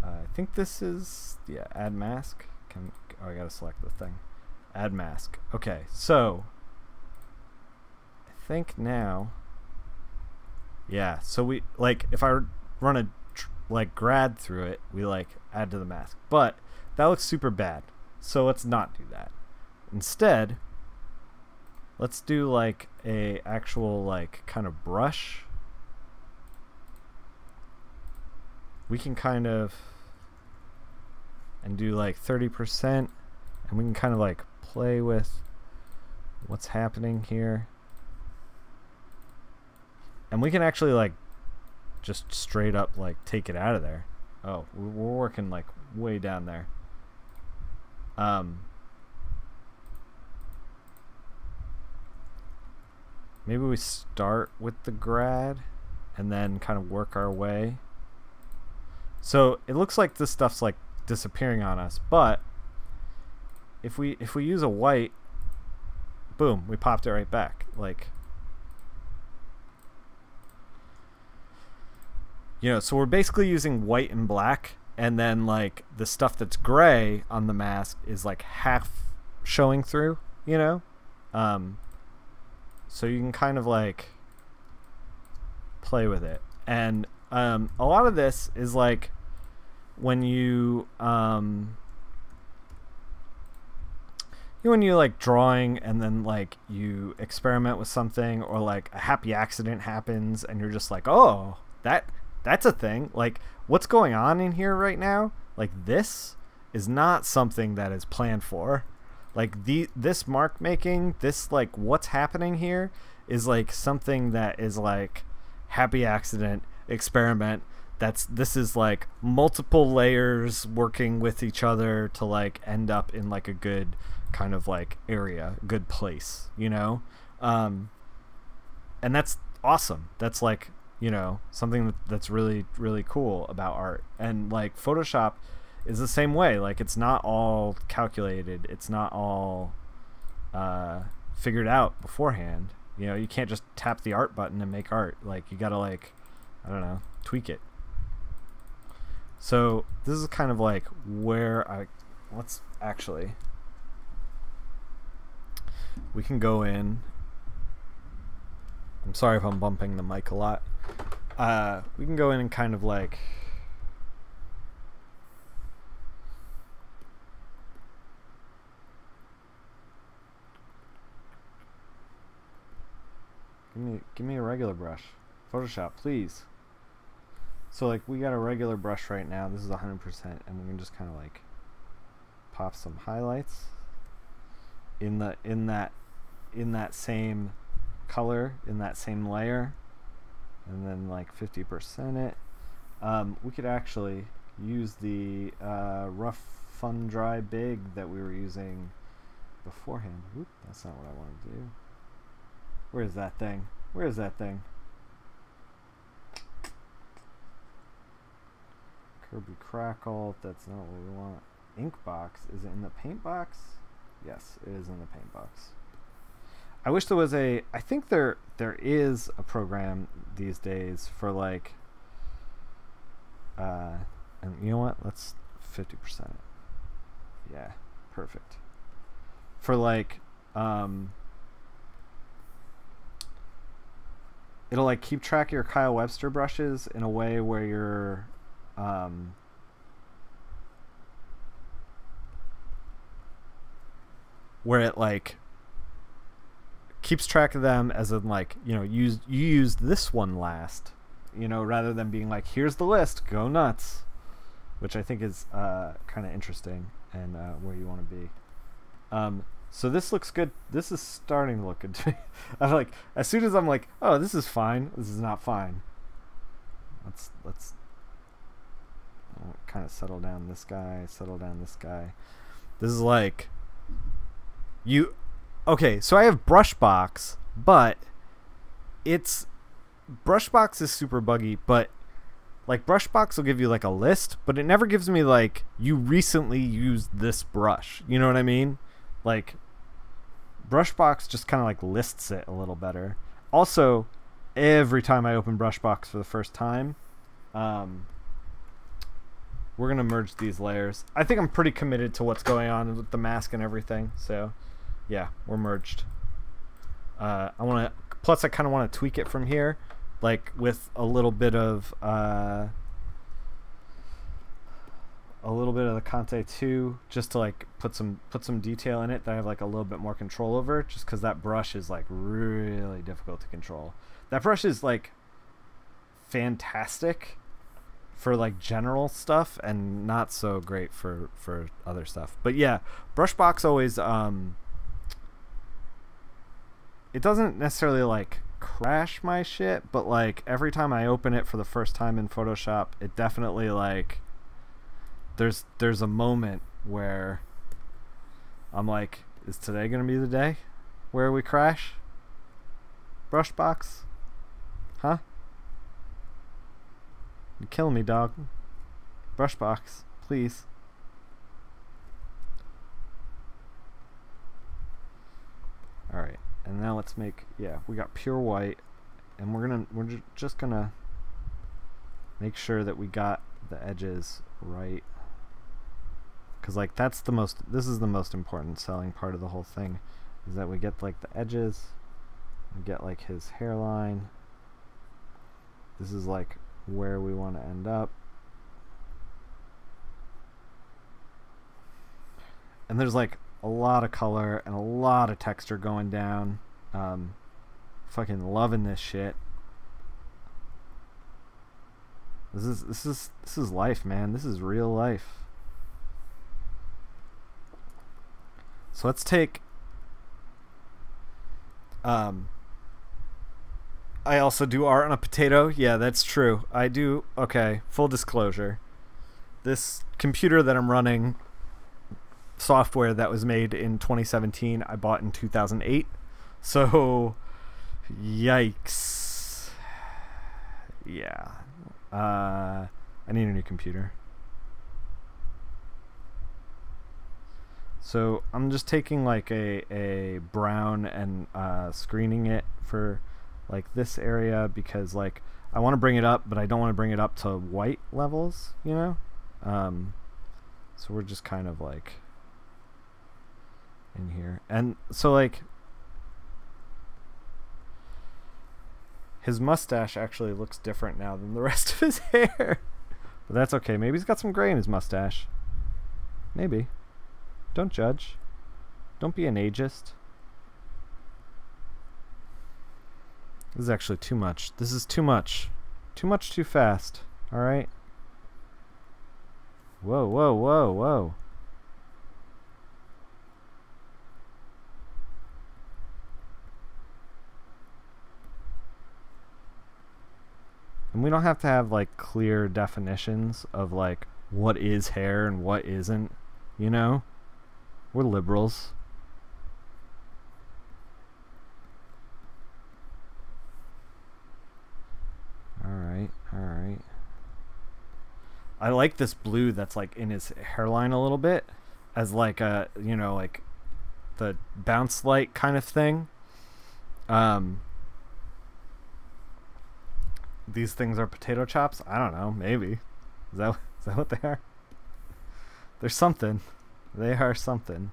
I think this is, yeah, add mask. I gotta select the thing. Add mask. Okay, so I think now, yeah, so we, like, if I run a, grad through it, we, like, add to the mask. But that looks super bad, so let's not do that. Instead, let's do, like, a actual, like, kind of brush. We can kind of, and do like 30%, and we can kind of like play with what's happening here. And we can actually like just straight up like take it out of there. Oh, we're working like way down there. Maybe we start with the grad and then kind of work our way. So it looks like this stuff's like disappearing on us, but if we use a white, boom, we popped it right back. Like, you know, so we're basically using white and black, and then like the stuff that's gray on the mask is like half showing through, you know? So you can kind of like play with it. And a lot of this is like when you when you like drawing and then like you experiment with something, or like a happy accident happens and you're just like, oh, that's a thing. Like, what's going on in here right now? Like, this is not something that is planned for. Like, this mark making, this like what's happening here is like something that is like happy accident, experiment. This is like multiple layers working with each other to like end up in like a good kind of like area, good place, you know? And that's awesome. That's like, you know, something that's really, really cool about art. And like Photoshop is the same way. Like, it's not all calculated. It's not all figured out beforehand. You know, you can't just tap the art button and make art. Like, you gotta like, I don't know, tweak it. So this is kind of like where let's actually, we can go in. I'm sorry if I'm bumping the mic a lot. We can go in and kind of like, give me a regular brush. Photoshop, please. So like, we got a regular brush right now. This is 100%, and we can just kind of like pop some highlights in that same color, in that same layer, and then like 50% it. We could actually use the rough, fun, dry, big that we were using beforehand. Oop, that's not what I want to do. Where is that thing? Where is that thing? Kirby Crackle, that's not what we want. Ink box, is it in the paint box? Yes, it is in the paint box. I wish there was I think there is a program these days for like, and you know what, let's 50% it. Yeah, perfect. For like, it'll like keep track of your Kyle Webster brushes in a way where you're, where it like keeps track of them as in like, you know, you used this one last, you know, rather than being like, here's the list, go nuts, which I think is kind of interesting and where you want to be. So this looks good. This is starting to look good to me. I'm like, as soon as I'm like, oh, this is fine, this is not fine. Let's kind of settle down this guy, settle down this guy. This is like you. Okay, so I have Brushbox, but it's Brushbox is super buggy, but like Brushbox will give you like a list, but it never gives me like you recently used this brush. You know what I mean? Like Brushbox just kind of like lists it a little better. Also, every time I open Brushbox for the first time, we're gonna merge these layers. I think I'm pretty committed to what's going on with the mask and everything. So, yeah, we're merged. Plus, I kind of want to tweak it from here, like with a little bit of the Conte 2, just to like put some detail in it that I have like a little bit more control over, just because that brush is like really difficult to control. That brush is like fantastic for like general stuff and not so great for other stuff. But yeah, Brushbox always it doesn't necessarily like crash my shit, but like every time I open it for the first time in Photoshop, it definitely like there's a moment where I'm like, is today gonna be the day where we crash? Brushbox? Huh? You're killing me, dog. Brushbox, please. Alright, and now let's make, yeah, we got pure white, and we're just gonna make sure that we got the edges right, because like this is the most important selling part of the whole thing, is that we get like the edges, we get like his hairline. This is like where we want to end up, and there's like a lot of color and a lot of texture going down. Fucking loving this shit. This is life, man. This is real life. So let's take I also do art on a potato. Yeah, that's true. I do. Okay, full disclosure. This computer that I'm running, software that was made in 2017, I bought in 2008. So, yikes. Yeah. I need a new computer. So I'm just taking like a brown and screening it for like this area, because like I want to bring it up, but I don't want to bring it up to white levels, you know? So we're just kind of like in here. And so like his mustache actually looks different now than the rest of his hair. But that's okay. Maybe he's got some gray in his mustache. Maybe. Don't judge. Don't be an ageist. This is actually too much. This is too much. Too much too fast. Alright? Whoa, whoa, whoa, whoa. And we don't have to have like clear definitions of like what is hair and what isn't, you know? We're liberals. Alright, alright. I like this blue that's like in his hairline a little bit as like a, you know, like the bounce light kind of thing. These things are potato chops? I don't know, maybe. Is that what they are? There's something. They are something.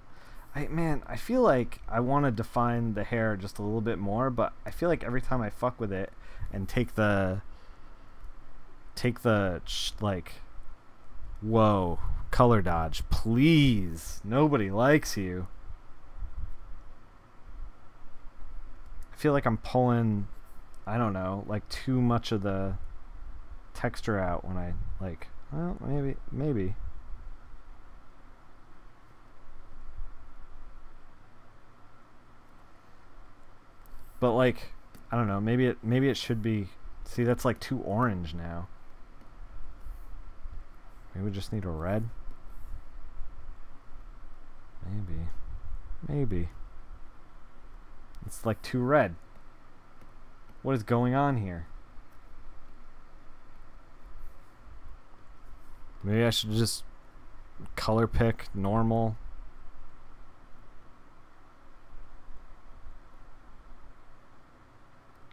I feel like I want to define the hair just a little bit more, but I feel like every time I fuck with it and take the like, whoa, color dodge, please, nobody likes you. I feel like I'm pulling, I don't know, like too much of the texture out when I like, well, maybe. But like, I don't know, maybe it should be, see, that's like too orange now. Maybe we just need a red. Maybe. It's like too red. What is going on here? Maybe I should just color pick normal.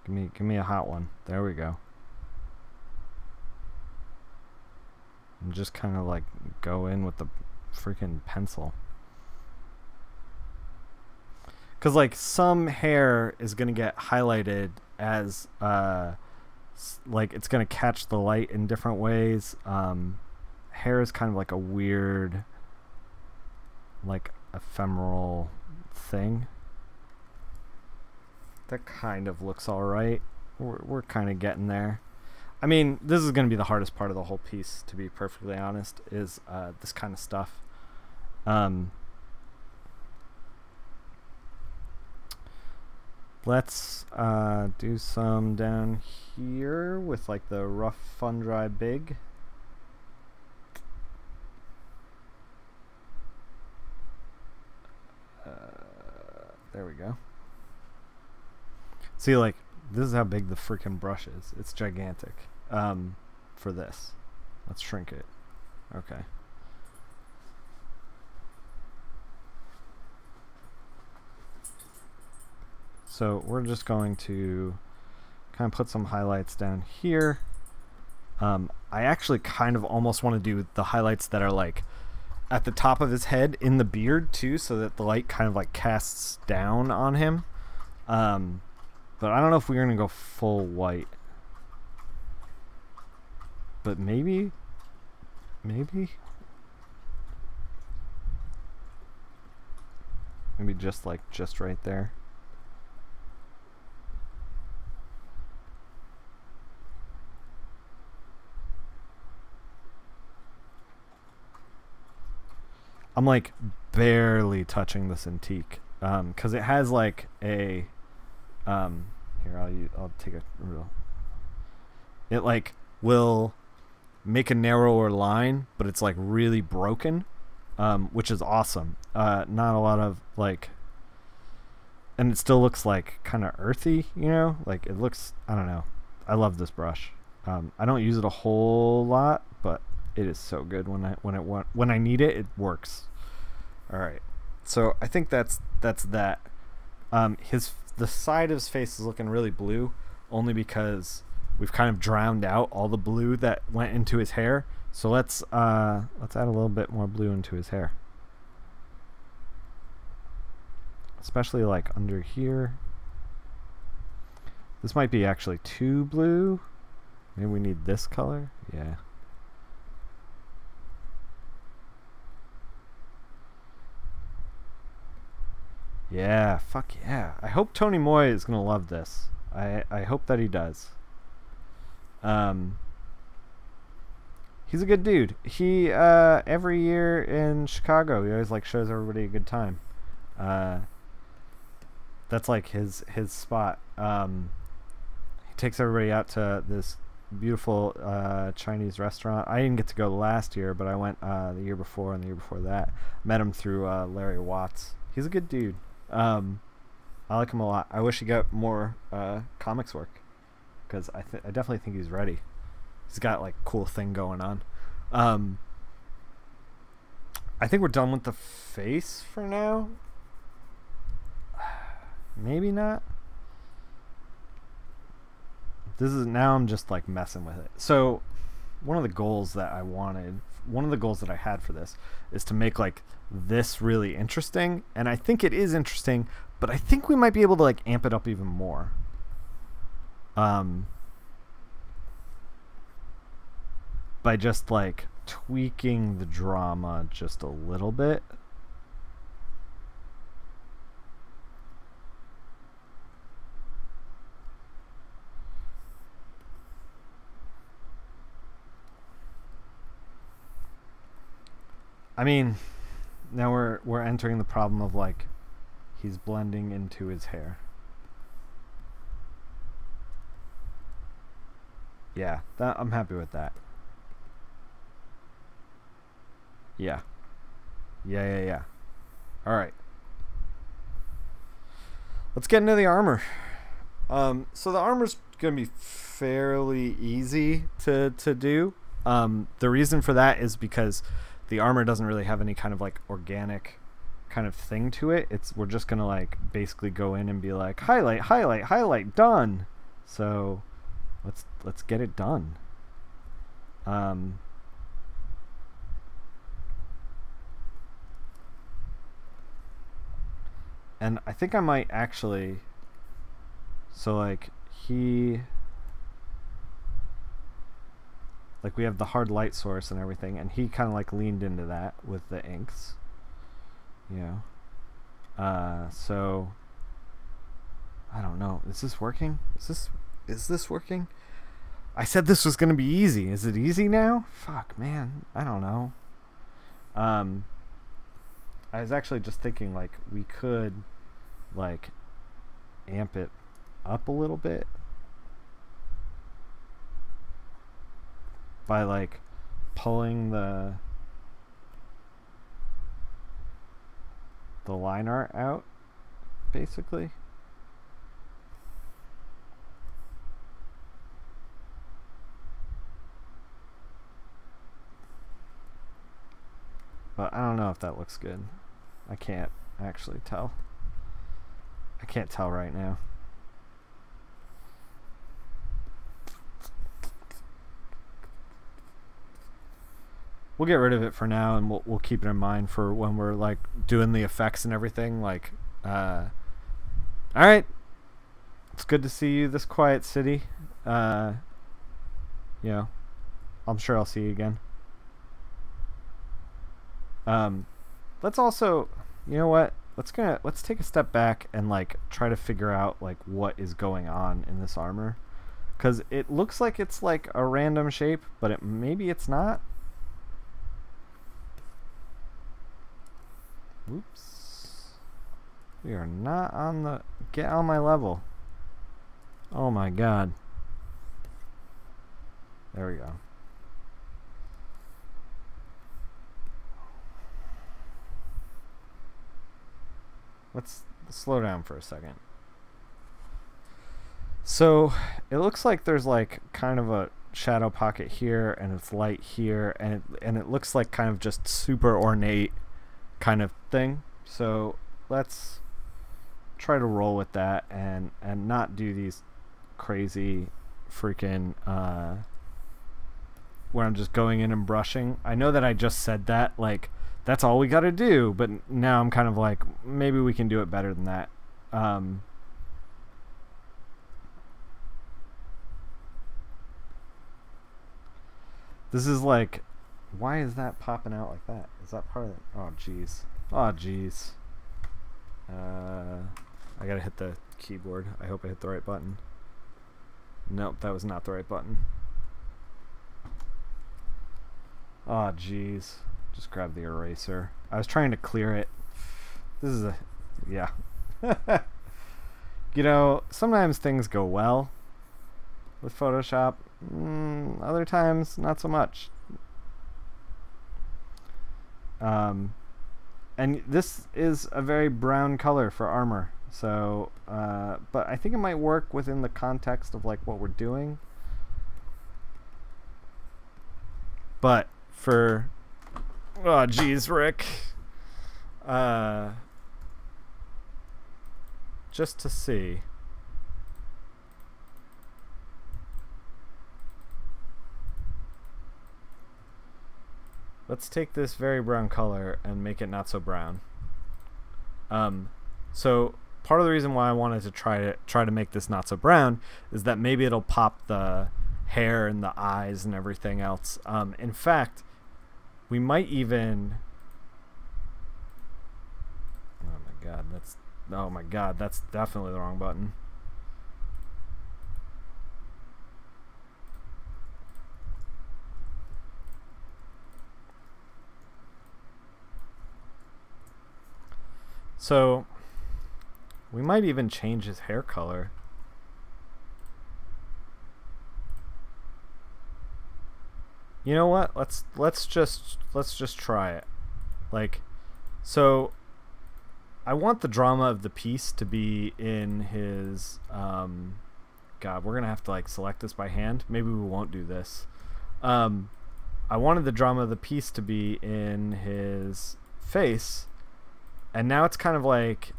Give me a hot one. There we go. And just kind of like go in with the freaking pencil. Because like some hair is going to get highlighted as like it's going to catch the light in different ways. Hair is kind of like a weird, like ephemeral thing. That kind of looks all right. We're kind of getting there. I mean, this is going to be the hardest part of the whole piece, to be perfectly honest, is this kind of stuff. Let's do some down here with like the rough, fun, dry, big. There we go. See, like, this is how big the freaking brush is. It's gigantic. For this. Let's shrink it. Okay. So we're just going to kind of put some highlights down here. I actually kind of almost want to do the highlights that are like at the top of his head in the beard too, so that the light kind of like casts down on him. But I don't know if we're gonna go full white. But maybe just right there. I'm like barely touching this antique, because it has like a here I'll take a real. It like will make a narrower line, but it's like really broken, which is awesome. Not a lot of like, and it still looks like kind of earthy, you know, like it looks, I don't know. I love this brush. I don't use it a whole lot, but it is so good when I need it. It works. All right, so I think that's that. The side of his face is looking really blue, only because we've kind of drowned out all the blue that went into his hair. So let's add a little bit more blue into his hair, especially like under here. This might be actually too blue. Maybe we need this color. Yeah. Yeah, fuck yeah. I hope Tony Moy is going to love this. I hope that he does. He's a good dude. He, every year in Chicago, he always, like, shows everybody a good time. That's, like, his spot. He takes everybody out to this beautiful Chinese restaurant. I didn't get to go last year, but I went the year before and the year before that. Met him through Larry Watts. He's a good dude. I like him a lot. I wish he got more comics work, because I definitely think he's ready. He's got like cool thing going on. I think we're done with the face for now. Maybe not. Now I'm just like messing with it. So one of the goals that I had for this is to make like this really interesting, and I think it is interesting, but I think we might be able to like amp it up even more. By just like tweaking the drama just a little bit. I mean, now we're entering the problem of like he's blending into his hair. Yeah, I'm happy with that. Yeah. Yeah. All right. Let's get into the armor. So the armor's gonna be fairly easy to do. The reason for that is because the armor doesn't really have any kind of like organic kind of thing to it. We're just gonna like basically go in and be like highlight, done. So let's get it done. And I think I might actually, so like we have the hard light source and everything, and he kind of like leaned into that with the inks, you know. So I don't know, is this working? Is this working? I said this was gonna be easy. Is it easy now? Fuck, man, I don't know. I was actually just thinking like we could like amp it up a little bit by like pulling the line art out, basically. But I don't know if that looks good. I can't actually tell. I can't tell right now. We'll get rid of it for now, and we'll keep it in mind for when we're like doing the effects and everything. Like, all right, it's good to see you this quiet city. You know, I'm sure I'll see you again. Let's also, you know what? Let's take a step back and like try to figure out like what is going on in this armor, because it looks like it's like a random shape, but maybe it's not. Oops. We are not on the... Get on my level. Oh my god. There we go. Let's slow down for a second. So it looks like there's like kind of a shadow pocket here, and it's light here, and it looks like kind of just super ornate kind of thing. So let's try to roll with that and not do these crazy freaking where I'm just going in and brushing. I know that I just said that like that's all we got to do, but now I'm kind of like maybe we can do it better than that. This is like, why is that popping out like that? Is that part of it? Oh jeez. Oh jeez. I gotta hit the keyboard. I hope I hit the right button. Nope, that was not the right button. Oh jeez. Just grab the eraser. I was trying to clear it. This is a... yeah. You know, sometimes things go well with Photoshop. Other times, not so much. And this is a very brown color for armor. So, but I think it might work within the context of like what we're doing. But for... oh, geez, Rick. Just to see. Let's take this very brown color and make it not so brown. So part of the reason why I wanted to try to make this not so brown is that maybe it'll pop the hair and the eyes and everything else. In fact, we might even... oh my god, that's definitely the wrong button. So we might even change his hair color. You know what? Let's just try it. Like, so I want the drama of the piece to be in his God, we're gonna have to like select this by hand. Maybe we won't do this. I wanted the drama of the piece to be in his face, and now it's kind of like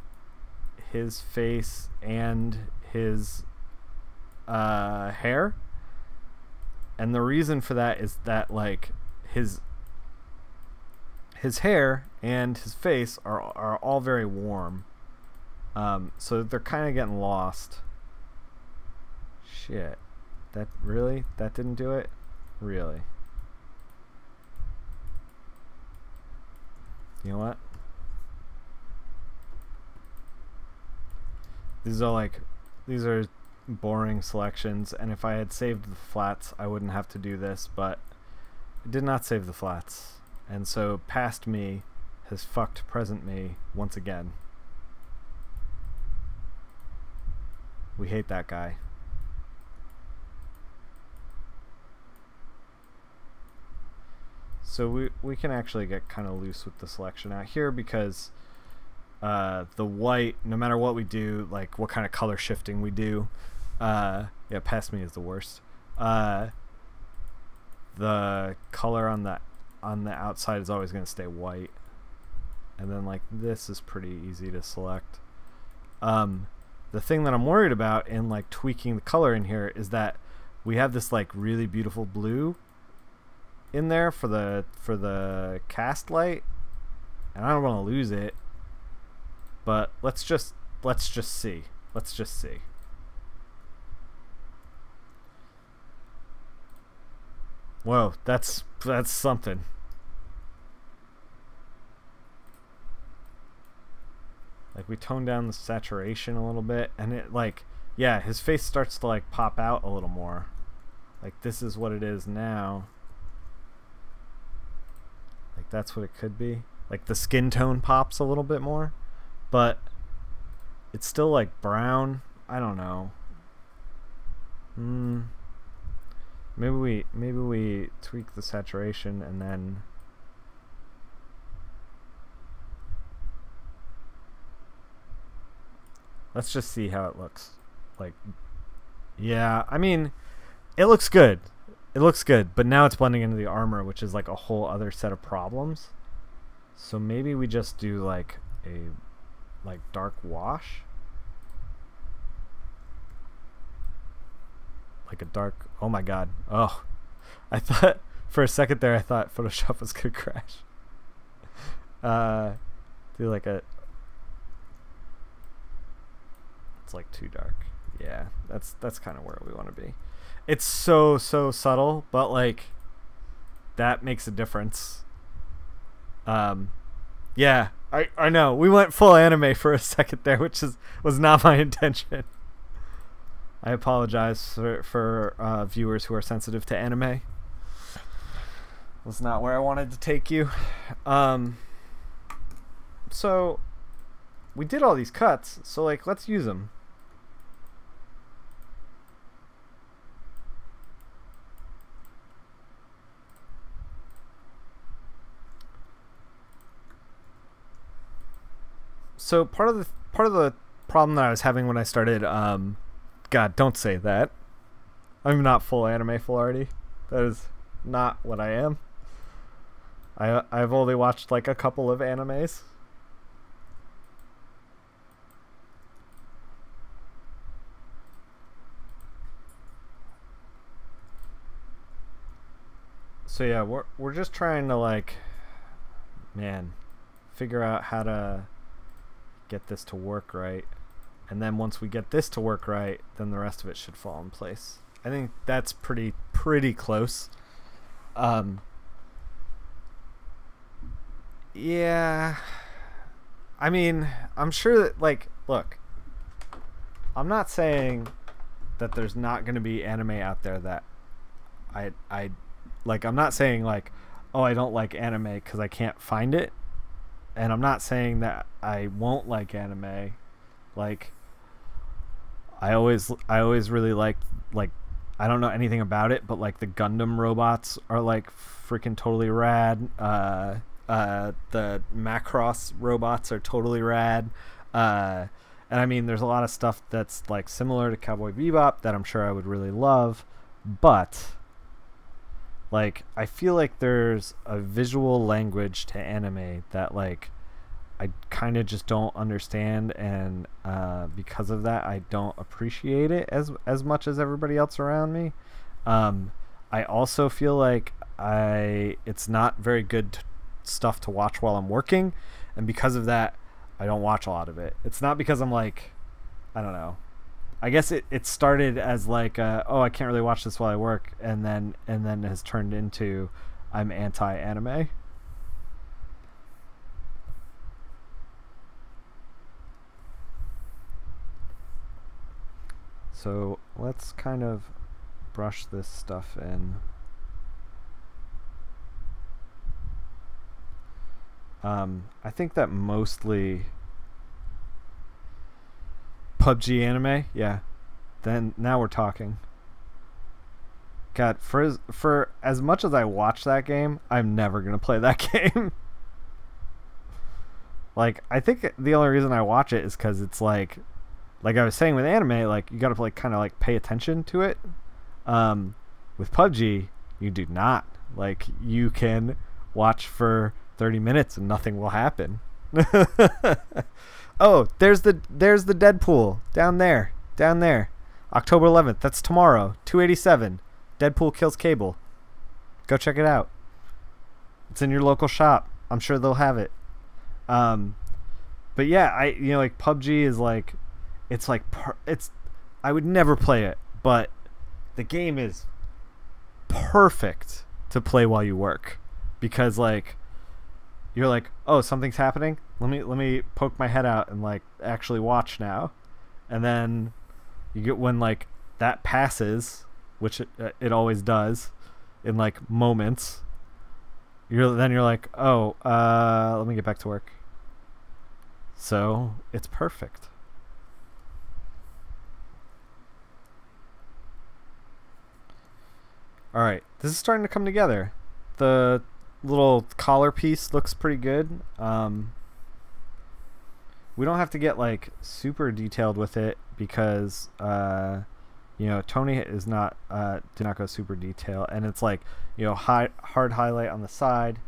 his face and his hair. And the reason for that is that like his hair and his face are all very warm, so they're kind of getting lost. Shit, that didn't do it, really. You know what? These are boring selections, and if I had saved the flats, I wouldn't have to do this, but I did not save the flats. And so past me has fucked present me once again. We hate that guy. So we can actually get kind of loose with the selection out here, because the white, no matter what we do, like what kind of color shifting we do, yeah, past me is the worst. The color on the outside is always going to stay white, and then like this is pretty easy to select. The thing that I'm worried about in like tweaking the color in here is that we have this like really beautiful blue in there for the cast light, and I don't want to lose it, but let's just see. Whoa, that's something. Like, we tone down the saturation a little bit, and it like, yeah, his face starts to like pop out a little more. Like, this is what it is now. Like, that's what it could be. Like, the skin tone pops a little bit more, but it's still like brown. I don't know. Maybe we tweak the saturation, and then let's just see how it looks. Like, yeah, I mean, it looks good. It looks good, but now it's blending into the armor, which is like a whole other set of problems. So maybe we just do like a dark wash. Like a dark, oh my god. Oh, I thought for a second there, I thought Photoshop was gonna crash. Do like a, it's like too dark. Yeah, that's kind of where we want to be. It's so subtle, but like that makes a difference. Yeah, I know we went full anime for a second there, which was not my intention. I apologize for viewers who are sensitive to anime. Was not where I wanted to take you. So we did all these cuts, so like let's use them. So part of the problem that I was having when I started, God, don't say that. I'm not full anime Fularity. That is not what I am. I've only watched like a couple of animes. So yeah, we're just trying to like, man, figure out how to get this to work right. And then once we get this to work right, then the rest of it should fall in place. I think that's pretty close. Yeah. I mean, I'm sure that, like, look, I'm not saying that there's not going to be anime out there that I like. I'm not saying like, oh, I don't like anime because I can't find it. And I'm not saying that I won't like anime. Like, I always really liked, like, I don't know anything about it, but like the Gundam robots are like freaking totally rad. The Macross robots are totally rad. And I mean, there's a lot of stuff that's like similar to Cowboy Bebop that I'm sure I would really love, but like I feel like there's a visual language to anime that like I kind of just don't understand, and because of that, I don't appreciate it as much as everybody else around me. I also feel like it's not very good stuff to watch while I'm working, and because of that, I don't watch a lot of it. It's not because I'm like, I don't know. I guess it started as like, oh, I can't really watch this while I work, and then has turned into I'm anti-anime. So let's kind of brush this stuff in. I think that mostly PUBG anime, yeah. Then now we're talking. God, for as much as I watch that game, I'm never gonna play that game. Like, I think the only reason I watch it is because it's like I was saying with anime, like you gotta like kind of like pay attention to it. With PUBG, you do not. Like, you can watch for 30 minutes and nothing will happen. Oh, there's the Deadpool down there. October 11th. That's tomorrow. 287. Deadpool kills Cable. Go check it out. It's in your local shop. I'm sure they'll have it. But yeah, like PUBG is like, it's like I would never play it, but the game is perfect to play while you work, because like you're like, oh, something's happening. Let me poke my head out and like actually watch now, and then you get when like that passes, which it always does, in like moments. You're like, oh, let me get back to work. So it's perfect. All right, this is starting to come together. The little collar piece looks pretty good. We don't have to get like super detailed with it because Tony is not did not go super detail, and it's like, hard highlight on the side.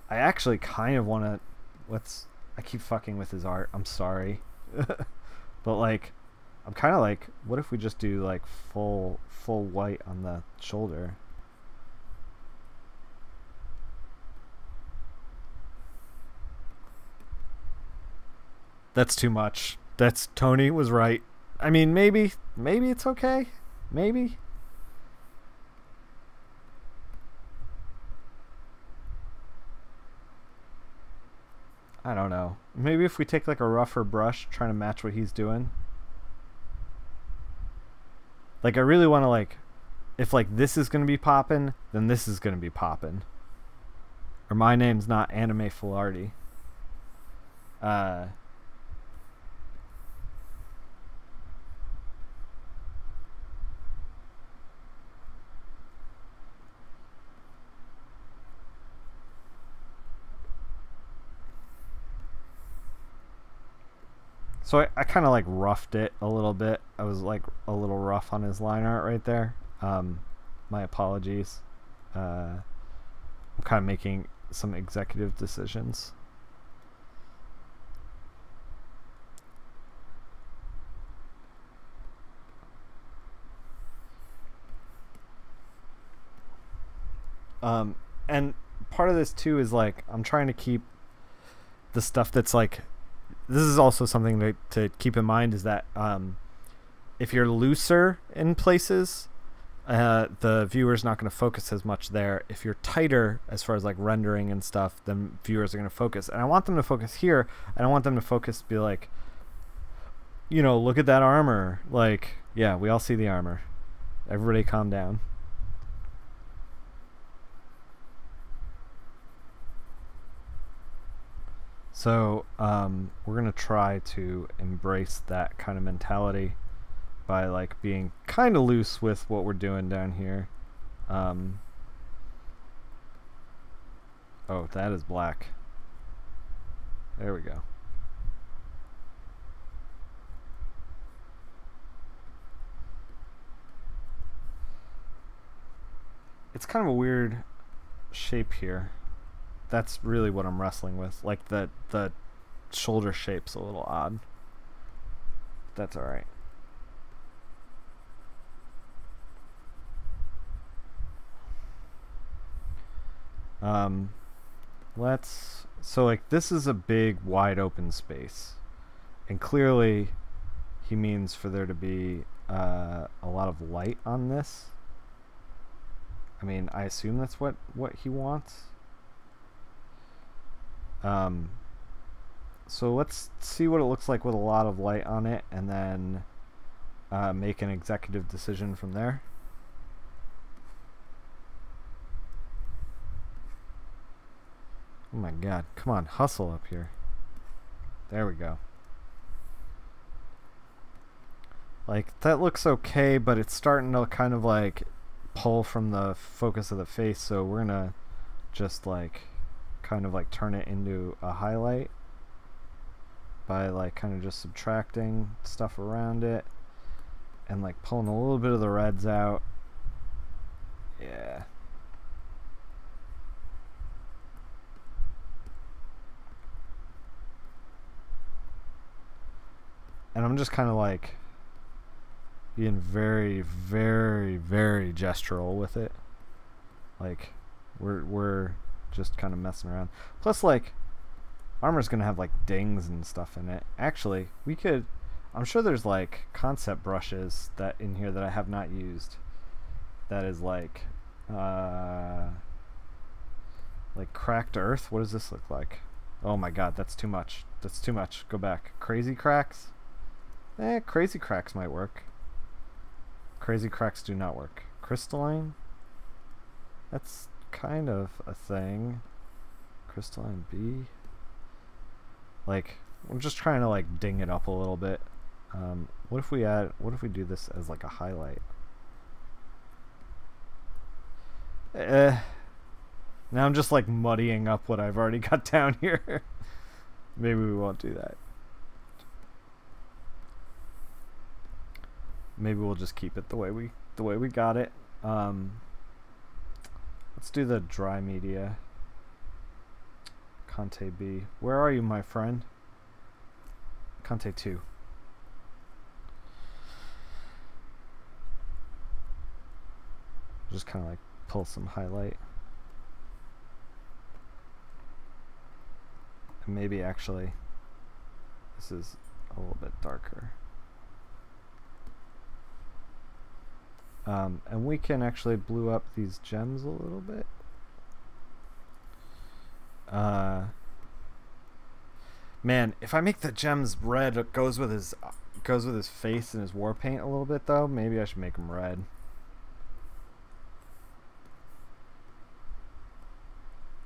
I actually kind of want to I keep fucking with his art, I'm sorry. But like I'm kind of like, what if we just do like full white on the shoulder? That's too much. Tony was right. I mean, maybe it's okay. Maybe. I don't know. Maybe if we take like a rougher brush trying to match what he's doing. Like, I really want to like, if like this is going to be poppin', then this is going to be poppin'. Or my name's not Anime Filardi. So I kind of like roughed it a little bit. I was like a little rough on his line art right there. My apologies. I'm kind of making some executive decisions. And part of this too is like, I'm trying to keep the stuff that's like, this is also something to keep in mind, is that if you're looser in places, the viewer's not going to focus as much there. If you're tighter as far as like rendering and stuff, then viewers are going to focus. And I want them to focus here. I don't want them to focus, be like, look at that armor. Like, yeah, we all see the armor. Everybody calm down. So we're going to try to embrace that kind of mentality by like being kind of loose with what we're doing down here. Oh, that is black. There we go. It's kind of a weird shape here. That's really what I'm wrestling with. Like the shoulder shape's a little odd. That's all right. So like this is a big wide open space, and clearly he means for there to be a lot of light on this. I mean, I assume that's what he wants. So let's see what it looks like with a lot of light on it, and then make an executive decision from there. Oh my god, come on, hustle up here. There we go. Like, that looks okay, but it's starting to kind of like pull from the focus of the face, so we're gonna just like kind of like turn it into a highlight by like kind of just subtracting stuff around it and like pulling a little bit of the reds out. Yeah. And I'm just kind of like being very, very, very gestural with it. Like we're just kind of messing around. Plus, like, armor's gonna have like dings and stuff in it. Actually, we could. I'm sure there's like concept brushes that in here that I have not used. That is like cracked earth. What does this look like? Oh my god, that's too much. That's too much. Go back. Crazy cracks. Crazy cracks might work. Crazy cracks do not work. Crystalline? That's kind of a thing. Crystalline B? Like, I'm just trying to like ding it up a little bit. What if we do this as like a highlight? Now I'm just like muddying up what I've already got down here. Maybe we won't do that. Maybe we'll just keep it the way we got it. Let's do the dry media. Conte B. Where are you, my friend? Conte 2. Just kind of like pull some highlight. And maybe actually this is a little bit darker. And we can actually blue up these gems a little bit. Man, if I make the gems red, it goes with his face and his war paint a little bit though. Maybe I should make them red.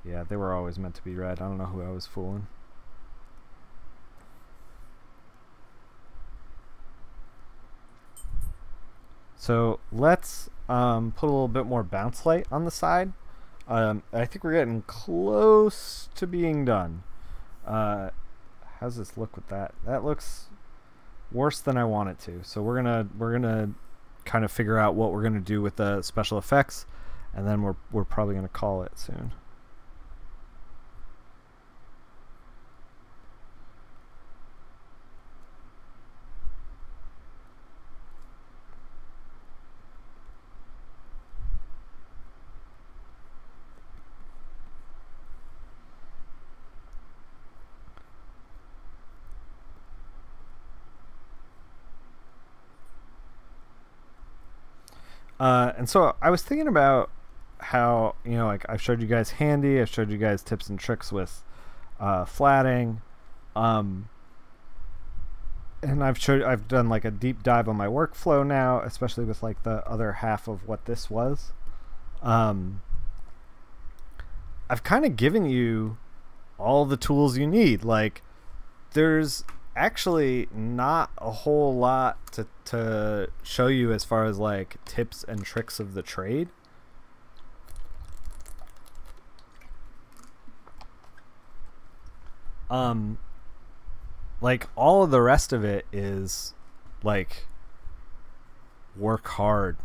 Yeah, they were always meant to be red. I don't know who I was fooling. So let's put a little bit more bounce light on the side. I think we're getting close to being done. How's this look with that? That looks worse than I want it to. So we're gonna kind of figure out what we're gonna do with the special effects, and then we're probably gonna call it soon. And so I was thinking about how, you know, like I've showed you guys Handy, I've showed you guys tips and tricks with flatting, and I've done like a deep dive on my workflow now, especially with like the other half of what this was. I've kind of given you all the tools you need. Like, there's actually not a whole lot to show you as far as like tips and tricks of the trade. Um, like all of the rest of it is like work hard.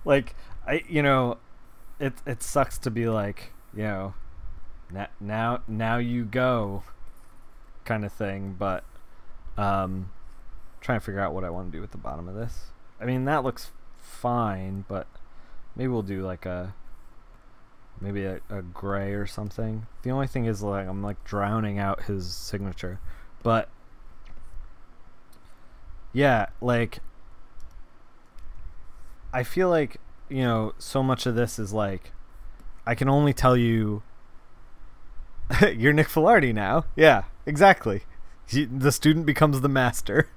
Like it sucks to be like, now you go kind of thing, but trying to figure out what I want to do with the bottom of this. I mean, that looks fine, but maybe we'll do like maybe a gray or something. The only thing is, like, I'm like drowning out his signature. But yeah, like I feel like, so much of this is like I can only tell you you're Nick Filardi now. Yeah, exactly. The student becomes the master.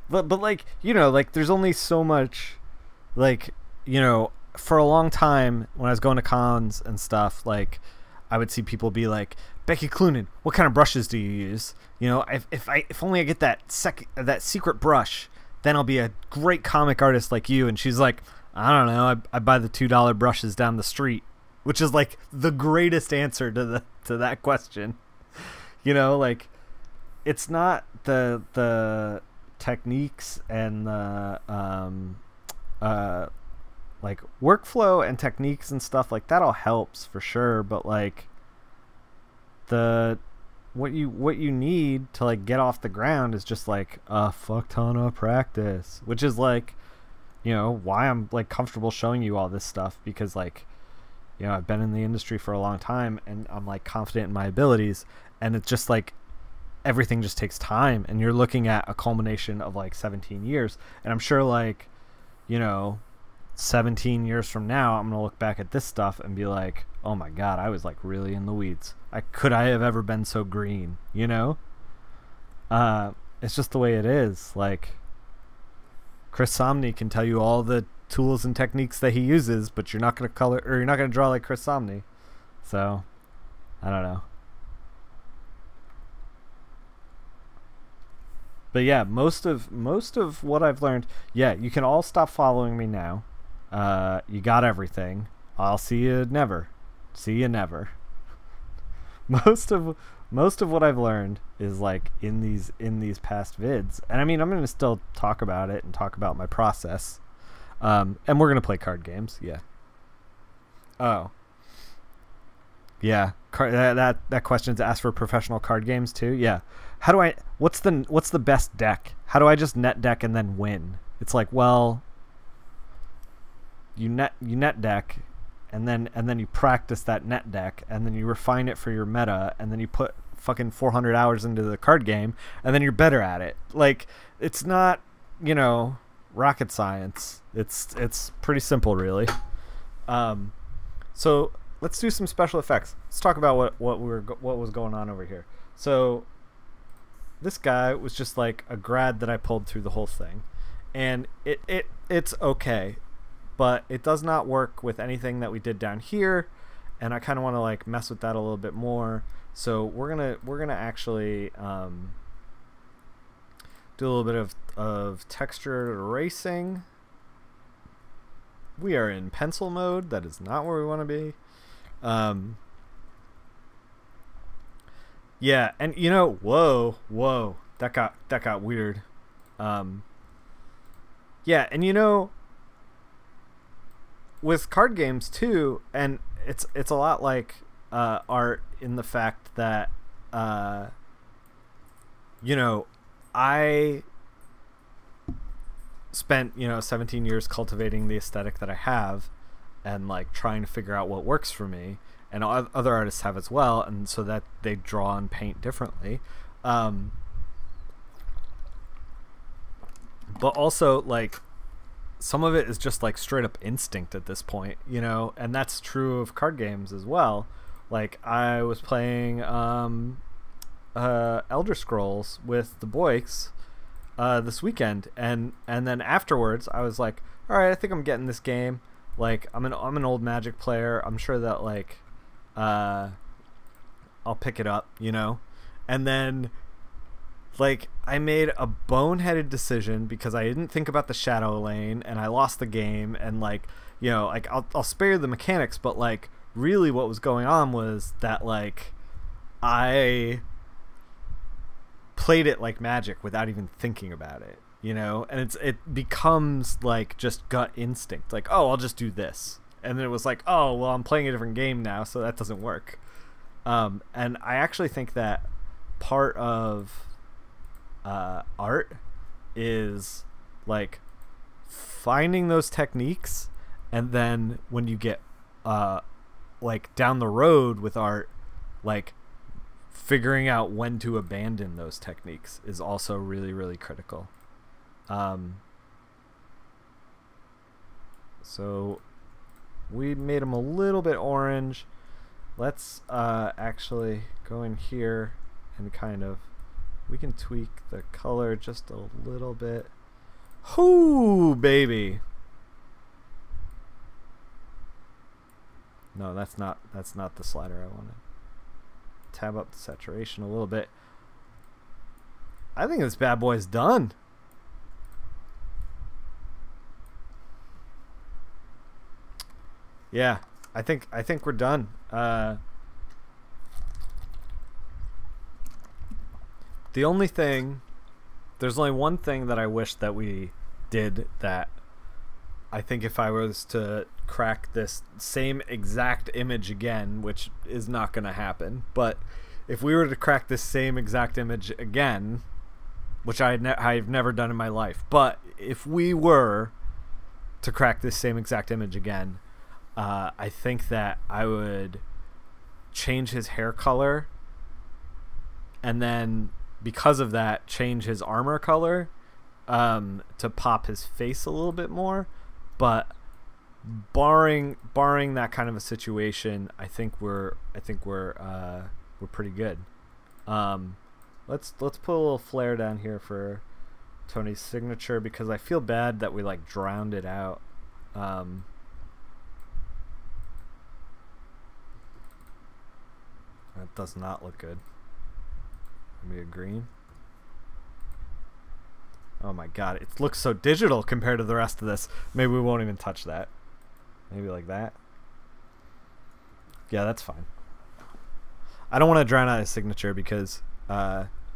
but like, like there's only so much, like, for a long time when I was going to cons and stuff, like I would see people be like, Becky Cloonan, what kind of brushes do you use? If only I get that secret brush, then I'll be a great comic artist like you. And she's like, I don't know, I buy the $2 brushes down the street, which is like the greatest answer to that question. Like it's not the techniques and the like workflow and techniques and stuff like that all helps for sure, but like what you need to like get off the ground is just like a fuck ton of practice, which is like, why I'm like comfortable showing you all this stuff, because like, I've been in the industry for a long time and I'm like confident in my abilities, and it's just like everything just takes time, and you're looking at a culmination of like 17 years, and I'm sure like 17 years from now I'm gonna look back at this stuff and be like, oh my god, I was like really in the weeds. Could I have ever been so green? It's just the way it is. Like Chris Samnee can tell you all the tools and techniques that he uses, but you're not gonna color, or you're not gonna draw like Chris Samnee. So I don't know. But yeah, most of what I've learned, yeah, you can all stop following me now. You got everything. I'll see you never. See you never. Most of what I've learned is like in these past vids. And I mean, I'm going to still talk about it and talk about my process. And we're going to play card games. Yeah. Oh. Yeah, that question's asked for professional card games too. Yeah. What's the best deck? How do I just net deck and then win? It's like, well, you net deck and then you practice that net deck, and then you refine it for your meta, and then you put fucking 400 hours into the card game, and then you're better at it. Like, it's not, rocket science. It's pretty simple, really. So let's do some special effects. Let's talk about what was going on over here. So this guy was just like a grad that I pulled through the whole thing, and it's okay, but it does not work with anything that we did down here, and I kind of want to like mess with that a little bit more. So we're gonna actually do a little bit of texture erasing. We are in pencil mode. That is not where we want to be. Yeah, and whoa, that got weird. Yeah, and with card games too, and it's a lot like art in the fact that I spent 17 years cultivating the aesthetic that I have, and like trying to figure out what works for me, and other artists have as well, and so that they draw and paint differently, but also like some of it is just like straight up instinct at this point, and that's true of card games as well. Like I was playing Elder Scrolls with the boys this weekend, and then afterwards I was like, all right, I think I'm getting this game. Like I'm an old Magic player. I'm sure that like I'll pick it up, and then like I made a boneheaded decision because I didn't think about the shadow lane, and I lost the game, and like like I'll spare the mechanics, but like really what was going on was that like I played it like magic without even thinking about it, you know, and it becomes like just gut instinct, like, oh, I'll just do this, and then it was like, oh, well, I'm playing a different game now, so that doesn't work. And I actually think that part of art is like finding those techniques, and then when you get like down the road with art, like figuring out when to abandon those techniques is also really, really critical. So we made them a little bit orange. Let's actually go in here and kind of, we can tweak the color just a little bit. Whoo, baby. No, that's not the slider I wanted. Tab up the saturation a little bit. I think this bad boy's done. Yeah, I think we're done. The only thing, there's only one thing that I wish that we did that I think if I was to crack this same exact image again, which is not going to happen, but if we were to crack this same exact image again, which I've never done in my life, but if we were to crack this same exact image again, I think that I would change his hair color, and then because of that change his armor color to pop his face a little bit more. But barring that kind of a situation, I think we're pretty good. Let's put a little flare down here for Tony's signature, because I feel bad that we like drowned it out. That does not look good. Maybe a green. Oh my god, it looks so digital compared to the rest of this. Maybe we won't even touch that. Maybe like that. Yeah, that's fine. I don't want to drown out his signature because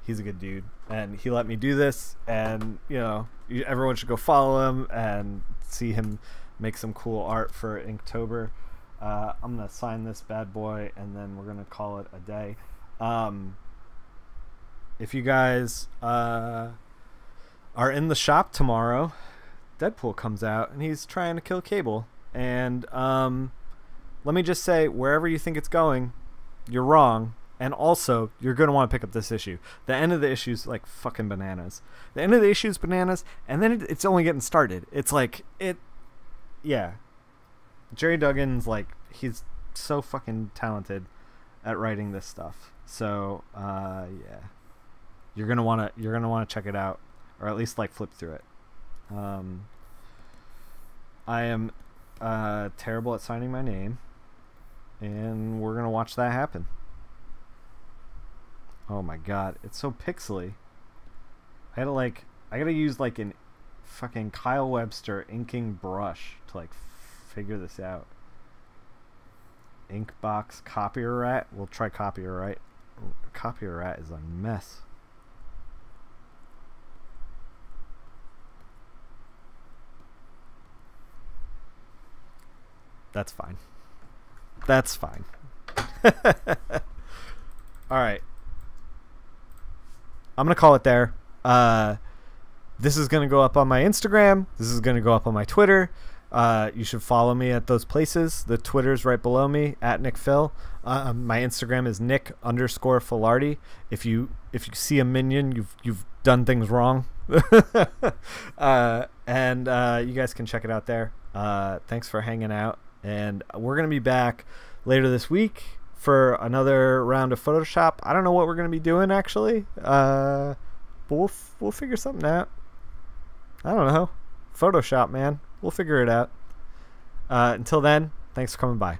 he's a good dude and he let me do this, and you know, everyone should go follow him and see him make some cool art for Inktober. I'm gonna sign this bad boy and then we're gonna call it a day. If you guys are in the shop tomorrow, Deadpool comes out and he's trying to kill Cable, and let me just say, wherever you think it's going, you're wrong. And also, you're going to want to pick up this issue. The end of the issue is like fucking bananas. The end of the issue is bananas, and then it's only getting started. It's like, yeah. Jerry Duggan's like, he's so fucking talented at writing this stuff. So, yeah. You're going to want to check it out, or at least like flip through it. I am terrible at signing my name, and we're going to watch that happen. Oh my god, it's so pixely. I gotta use like an fucking Kyle Webster inking brush to like figure this out. Inkbox Copyright. We'll try Copyright. Copyright is a mess. That's fine. That's fine. Alright. I'm going to call it there. This is going to go up on my Instagram. This is going to go up on my Twitter. You should follow me at those places. The Twitter's right below me, at Nickfil. My Instagram is Nick_Filardi. If you see a minion, you've done things wrong. And you guys can check it out there. Thanks for hanging out. And we're going to be back later this week for another round of Photoshop. I don't know what we're going to be doing, actually. But we'll figure something out. I don't know. Photoshop, man. We'll figure it out. Until then, thanks for coming by.